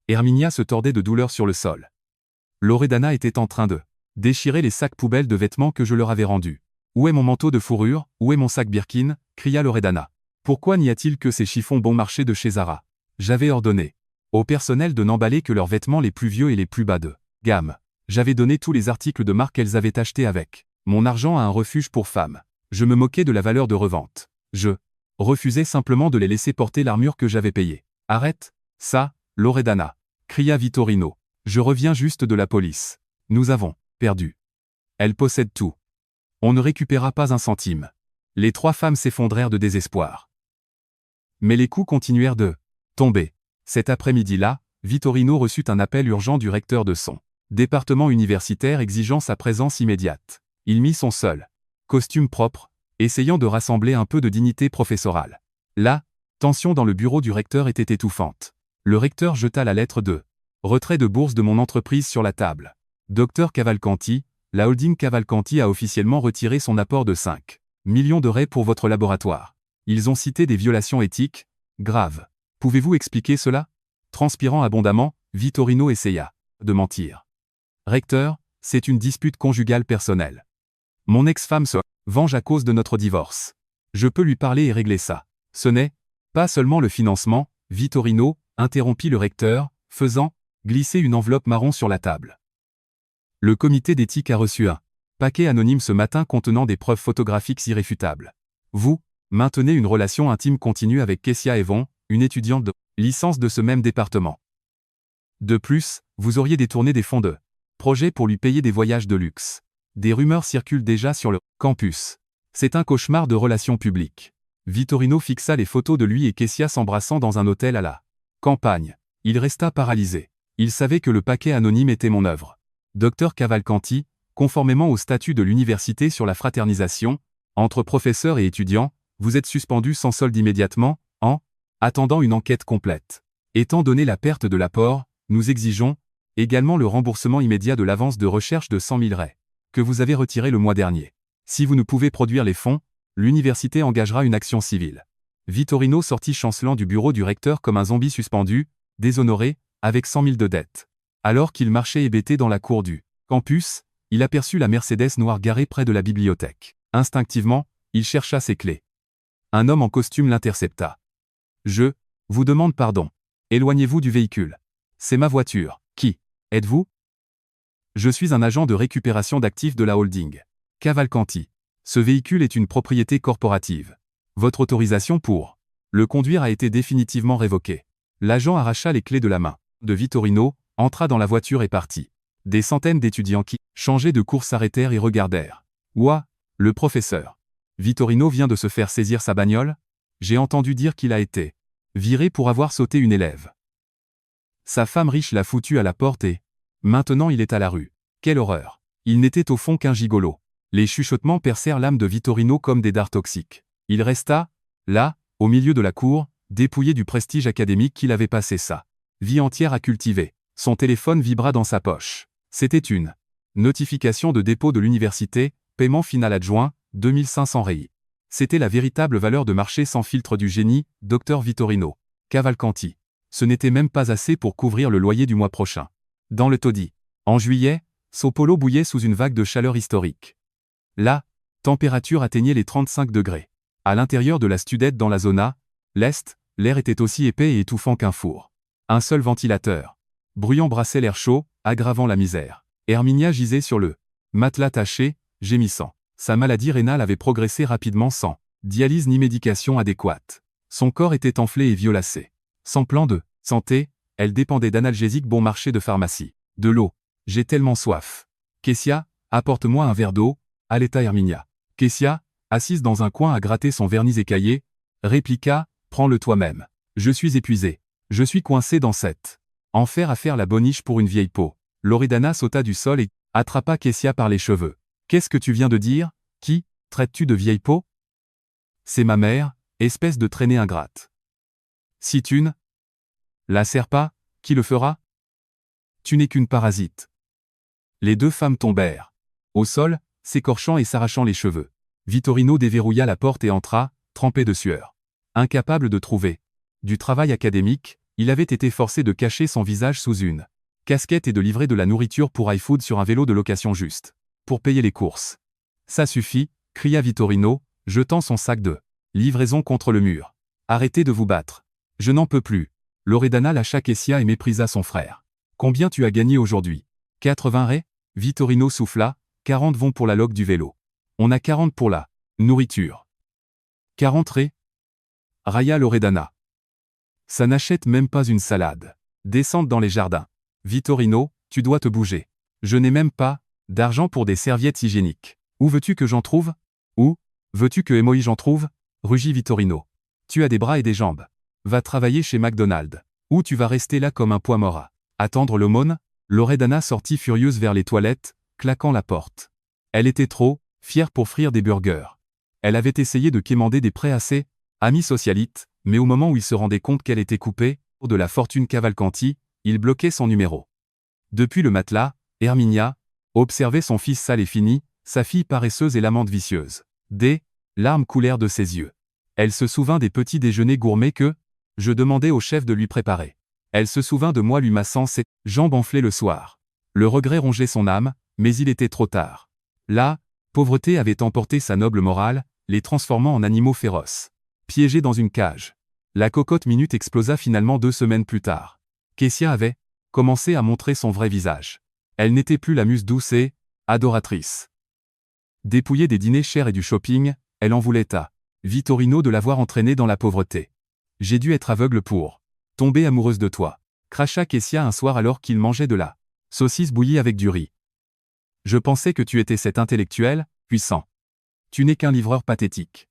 Herminia se tordait de douleur sur le sol. Loredana était en train de déchirer les sacs poubelles de vêtements que je leur avais rendus. Où est mon manteau de fourrure? Où est mon sac Birkin? Cria Loredana. Pourquoi n'y a-t-il que ces chiffons bon marché de chez Zara? J'avais ordonné au personnel de n'emballer que leurs vêtements les plus vieux et les plus bas de gamme. J'avais donné tous les articles de marque qu'elles avaient achetés avec mon argent à un refuge pour femmes. Je me moquais de la valeur de revente. Je refusais simplement de les laisser porter l'armure que j'avais payée. Arrête ça, Loredana, cria Vittorino. Je reviens juste de la police. Nous avons perdu. Elle possède tout. On ne récupéra pas un centime. Les 3 femmes s'effondrèrent de désespoir. Mais les coups continuèrent de tomber. Cet après-midi-là, Vittorino reçut un appel urgent du recteur de son département universitaire exigeant sa présence immédiate. Il mit son seul costume propre, essayant de rassembler un peu de dignité professorale. La tension dans le bureau du recteur était étouffante. Le recteur jeta la lettre de retrait de bourse de mon entreprise sur la table. Docteur Cavalcanti, la holding Cavalcanti a officiellement retiré son apport de 5 millions d'euros pour votre laboratoire. Ils ont cité des violations éthiques graves. Pouvez-vous expliquer cela? Transpirant abondamment, Vittorino essaya de mentir. Recteur, c'est une dispute conjugale personnelle. Mon ex-femme se venge à cause de notre divorce. Je peux lui parler et régler ça. Ce n'est pas seulement le financement, Vittorino, interrompit le recteur, faisant glisser une enveloppe marron sur la table. Le comité d'éthique a reçu un paquet anonyme ce matin contenant des preuves photographiques irréfutables. Vous maintenez une relation intime continue avec Kessia Evon, une étudiante de licence de ce même département. De plus, vous auriez détourné des fonds de projet pour lui payer des voyages de luxe. Des rumeurs circulent déjà sur le campus. C'est un cauchemar de relations publiques. Vittorino fixa les photos de lui et Kessia s'embrassant dans un hôtel à la campagne. Il resta paralysé. Il savait que le paquet anonyme était mon œuvre. Docteur Cavalcanti, conformément au statut de l'université sur la fraternisation, entre professeurs et étudiants, vous êtes suspendu sans solde immédiatement, en attendant une enquête complète. Étant donné la perte de l'apport, nous exigeons également le remboursement immédiat de l'avance de recherche de 100 000 raies que vous avez retiré le mois dernier. Si vous ne pouvez produire les fonds, l'université engagera une action civile. Vittorino sortit chancelant du bureau du recteur comme un zombie suspendu, déshonoré, avec 100 000 de dettes. Alors qu'il marchait hébété dans la cour du campus, il aperçut la Mercedes noire garée près de la bibliothèque. Instinctivement, Il chercha ses clés. Un homme en costume l'intercepta. Je vous demande pardon. Éloignez-vous du véhicule. C'est ma voiture. Qui êtes-vous? Je suis un agent de récupération d'actifs de la holding Cavalcanti. Ce véhicule est une propriété corporative. Votre autorisation pour le conduire a été définitivement révoquée. L'agent arracha les clés de la main de Vittorino, entra dans la voiture et partit. Des centaines d'étudiants qui changeaient de cours s'arrêtèrent et regardèrent. Ouah, le professeur. Vittorino vient de se faire saisir sa bagnole? J'ai entendu dire qu'il a été viré pour avoir sauté une élève. Sa femme riche l'a foutu à la porte et maintenant il est à la rue. Quelle horreur. Il n'était au fond qu'un gigolo. Les chuchotements percèrent l'âme de Vittorino comme des dards toxiques. Il resta, là, au milieu de la cour, dépouillé du prestige académique qu'il avait passé sa vie entière à cultiver. Son téléphone vibra dans sa poche. C'était une notification de dépôt de l'université, paiement final adjoint, 2500 rei. C'était la véritable valeur de marché sans filtre du génie, Dr Vittorino Cavalcanti. Ce n'était même pas assez pour couvrir le loyer du mois prochain. Dans le taudis. En juillet, Sao Paulo bouillait sous une vague de chaleur historique. La température atteignait les 35 degrés. À l'intérieur de la studette dans la zona, l'est, l'air était aussi épais et étouffant qu'un four. Un seul ventilateur bruyant brassait l'air chaud, aggravant la misère. Herminia gisait sur le matelas taché, gémissant. Sa maladie rénale avait progressé rapidement sans dialyse ni médication adéquate. Son corps était enflé et violacé. Sans plan de santé, elle dépendait d'analgésiques bon marché de pharmacie. De l'eau. J'ai tellement soif. Kessia, apporte-moi un verre d'eau, allaita Herminia. Kessia, assise dans un coin à gratter son vernis écaillé, répliqua, prends-le toi-même. Je suis épuisé. Je suis coincé dans cette enfer à faire la boniche pour une vieille peau. Loredana sauta du sol et attrapa Kessia par les cheveux. Qu'est-ce que tu viens de dire? Qui traites-tu de vieille peau? C'est ma mère, espèce de traînée ingrate. Si tu ne la serres pas, qui le fera? Tu n'es qu'une parasite. Les deux femmes tombèrent au sol, s'écorchant et s'arrachant les cheveux. Vittorino déverrouilla la porte et entra, trempé de sueur. Incapable de trouver du travail académique, il avait été forcé de cacher son visage sous une casquette et de livrer de la nourriture pour iFood sur un vélo de location juste pour payer les courses. Ça suffit, cria Vittorino, jetant son sac de livraison contre le mur. Arrêtez de vous battre. Je n'en peux plus. Loredana lâcha Kessia et méprisa son frère. Combien tu as gagné aujourd'hui? 80 raies? Vittorino souffla, 40 vont pour la loque du vélo. On a 40 pour la nourriture. 40 raies? Railla Loredana. Ça n'achète même pas une salade. Descente dans les jardins. Vittorino, tu dois te bouger. Je n'ai même pas d'argent pour des serviettes hygiéniques. Où veux-tu que j'en trouve? Où veux-tu que Emoi j'en trouve? Rugit Vittorino. Tu as des bras et des jambes. Va travailler chez McDonald's. Ou tu vas rester là comme un poids mort à attendre l'aumône? Loredana sortit furieuse vers les toilettes, claquant la porte. Elle était trop fière pour frire des burgers. Elle avait essayé de quémander des prêts à ses amis socialites, mais au moment où il se rendait compte qu'elle était coupée de la fortune Cavalcanti, il bloquait son numéro. Depuis le matelas, Herminia observait son fils sale et fini, sa fille paresseuse et l'amante vicieuse. Des larmes coulèrent de ses yeux. Elle se souvint des petits déjeuners gourmets que je demandais au chef de lui préparer. Elle se souvint de moi lui massant ses jambes enflées le soir. Le regret rongeait son âme, mais il était trop tard. La pauvreté avait emporté sa noble morale, les transformant en animaux féroces. Piégés dans une cage. La cocotte minute explosa finalement 2 semaines plus tard. Kessia avait commencé à montrer son vrai visage. Elle n'était plus la muse douce et adoratrice. Dépouillée des dîners chers et du shopping, elle en voulait à Vittorino de l'avoir entraînée dans la pauvreté. J'ai dû être aveugle pour tomber amoureuse de toi, cracha Kessia un soir alors qu'il mangeait de la saucisse bouillie avec du riz. Je pensais que tu étais cet intellectuel, puissant. Tu n'es qu'un livreur pathétique.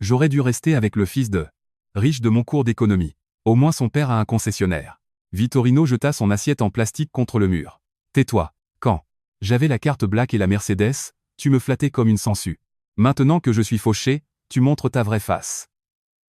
J'aurais dû rester avec le fils de riche de mon cours d'économie. Au moins son père a un concessionnaire. Vittorino jeta son assiette en plastique contre le mur. Tais-toi. Quand j'avais la carte Black et la Mercedes, tu me flattais comme une sangsue. Maintenant que je suis fauché, tu montres ta vraie face.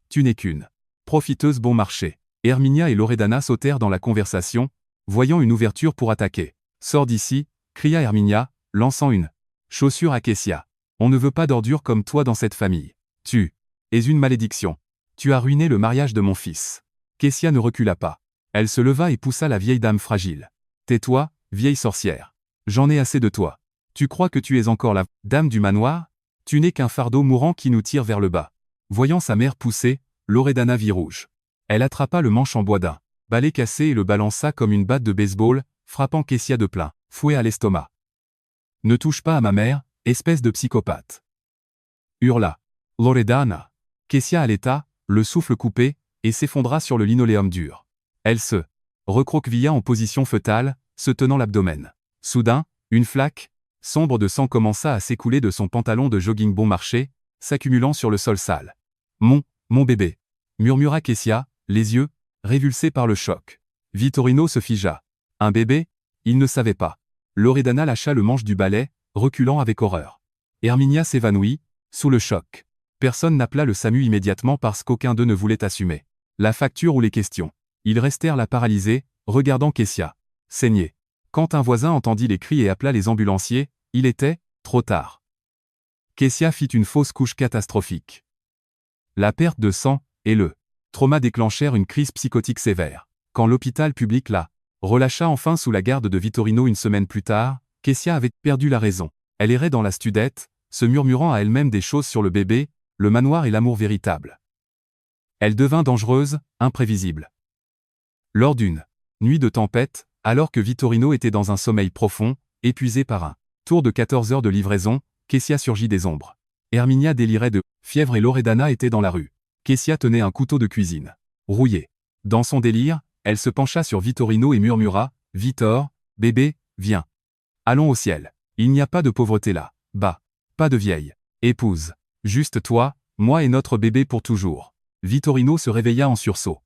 Tu n'es qu'une profiteuse bon marché. Herminia et Loredana sautèrent dans la conversation, voyant une ouverture pour attaquer. Sors d'ici, cria Herminia, lançant une chaussure à Kessia. On ne veut pas d'ordures comme toi dans cette famille. Tu es une malédiction. Tu as ruiné le mariage de mon fils. Kessia ne recula pas. Elle se leva et poussa la vieille dame fragile. Tais-toi, vieille sorcière. J'en ai assez de toi. Tu crois que tu es encore la dame du manoir? Tu n'es qu'un fardeau mourant qui nous tire vers le bas. Voyant sa mère pousser, Loredana vit rouge. Elle attrapa le manche en bois d'un balai cassé et le balança comme une batte de baseball, frappant Kessia de plein fouet à l'estomac. « Ne touche pas à ma mère, espèce de psychopathe !» hurla Loredana. Kessia allaita, le souffle coupé, et s'effondra sur le linoléum dur. Elle se recroquevilla en position fœtale, se tenant l'abdomen. Soudain, une flaque sombre de sang commença à s'écouler de son pantalon de jogging bon marché, s'accumulant sur le sol sale. « Mon bébé !» murmura Kessia, les yeux révulsés par le choc. Vittorino se figea. Un bébé? Il ne savait pas. Loredana lâcha le manche du balai, reculant avec horreur. Herminia s'évanouit, sous le choc. Personne n'appela le SAMU immédiatement parce qu'aucun d'eux ne voulait assumer la facture ou les questions. Ils restèrent là paralysés, regardant Kessia saigner. Quand un voisin entendit les cris et appela les ambulanciers, il était trop tard. Kessia fit une fausse couche catastrophique. La perte de sang et le trauma déclenchèrent une crise psychotique sévère. Quand l'hôpital public la relâcha enfin sous la garde de Vittorino une semaine plus tard, Kessia avait perdu la raison. Elle errait dans la studette, se murmurant à elle-même des choses sur le bébé, le manoir et l'amour véritable. Elle devint dangereuse, imprévisible. Lors d'une nuit de tempête, alors que Vittorino était dans un sommeil profond, épuisé par un tour de 14 heures de livraison, Kessia surgit des ombres. Herminia délirait de fièvre et Loredana était dans la rue. Kessia tenait un couteau de cuisine rouillé. Dans son délire, elle se pencha sur Vittorino et murmura « Vittor, bébé, viens. Allons au ciel. Il n'y a pas de pauvreté là. Bah, pas de vieille épouse. Juste toi, moi et notre bébé pour toujours. » Vittorino se réveilla en sursaut.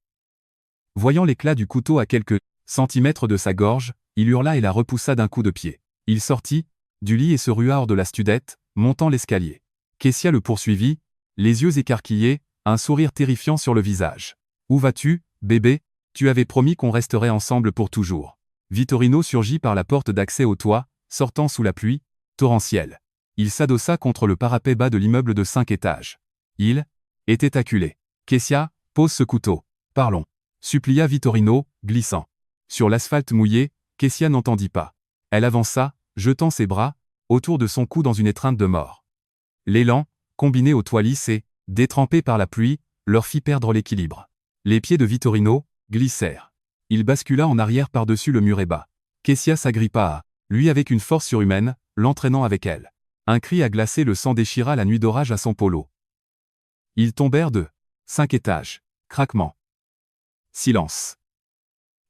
Voyant l'éclat du couteau à quelques centimètres de sa gorge, il hurla et la repoussa d'un coup de pied. Il sortit du lit et se rua hors de la studette, montant l'escalier. Kessia le poursuivit, les yeux écarquillés, un sourire terrifiant sur le visage. « Où vas-tu, bébé? Tu avais promis qu'on resterait ensemble pour toujours. » Vittorino surgit par la porte d'accès au toit, sortant sous la pluie torrentielle. Il s'adossa contre le parapet bas de l'immeuble de 5 étages. Il était acculé. « Kessia, pose ce couteau. Parlons. » supplia Vittorino, glissant. Sur l'asphalte mouillé, Kessia n'entendit pas. Elle avança, jetant ses bras autour de son cou dans une étreinte de mort. L'élan, combiné au toit lisse et détrempé par la pluie, leur fit perdre l'équilibre. Les pieds de Vittorino glissèrent. Il bascula en arrière par-dessus le muret bas. Kessia s'agrippa à lui avec une force surhumaine, l'entraînant avec elle. Un cri à glacer le sang déchira la nuit d'orage à son polo. Ils tombèrent de 5 étages. Craquement. Silence.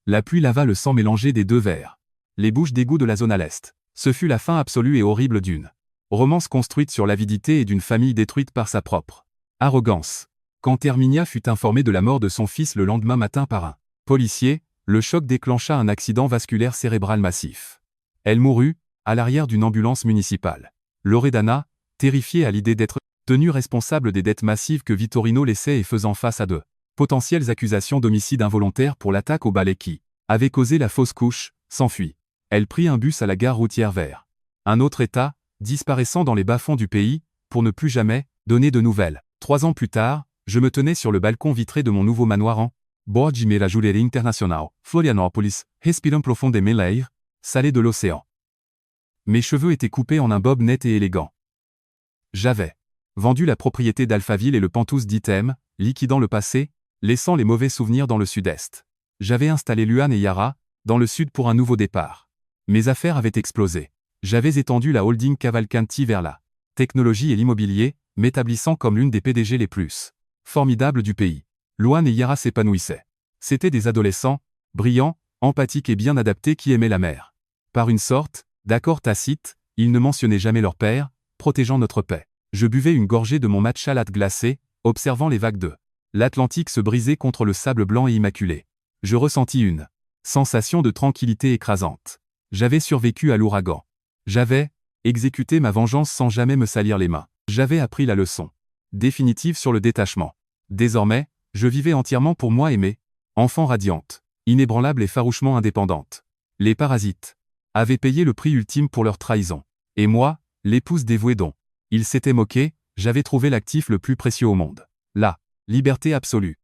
La pluie lava le sang mélangé des deux verres. Les bouches d'égout de la zone à l'est. Ce fut la fin absolue et horrible d'une romance construite sur l'avidité et d'une famille détruite par sa propre arrogance. Quand Herminia fut informée de la mort de son fils le lendemain matin par un policier, le choc déclencha un accident vasculaire cérébral massif. Elle mourut, à l'arrière d'une ambulance municipale. Loredana, terrifiée à l'idée d'être tenue responsable des dettes massives que Vittorino laissait et faisant face à de potentielles accusations d'homicide involontaire pour l'attaque au balai qui avait causé la fausse couche, s'enfuit. Elle prit un bus à la gare routière vers un autre état, disparaissant dans les bas-fonds du pays, pour ne plus jamais donner de nouvelles. 3 ans plus tard, je me tenais sur le balcon vitré de mon nouveau manoir en Borgi la Giuleria International, Florianopolis, respirant profondément l'air salé de l'océan. Mes cheveux étaient coupés en un bob net et élégant. J'avais vendu la propriété d'Alphaville et le Pantouse d'Item, liquidant le passé, laissant les mauvais souvenirs dans le sud-est. J'avais installé Luan et Yara, dans le sud pour un nouveau départ. Mes affaires avaient explosé. J'avais étendu la holding Cavalcanti vers la technologie et l'immobilier, m'établissant comme l'une des PDG les plus formidables du pays. Luan et Yara s'épanouissaient. C'étaient des adolescents, brillants, empathiques et bien adaptés qui aimaient la mer. Par une sorte d'accord tacite, ils ne mentionnaient jamais leur père, protégeant notre paix. Je buvais une gorgée de mon matcha latte glacé, observant les vagues de l'Atlantique se briser contre le sable blanc et immaculé. Je ressentis une sensation de tranquillité écrasante. J'avais survécu à l'ouragan. J'avais exécuté ma vengeance sans jamais me salir les mains. J'avais appris la leçon définitive sur le détachement. Désormais, je vivais entièrement pour moi et mes enfants radiantes, inébranlables et farouchement indépendantes. Les parasites avaient payé le prix ultime pour leur trahison. Et moi, l'épouse dévouée dont ils s'étaient moqués, j'avais trouvé l'actif le plus précieux au monde. La liberté absolue.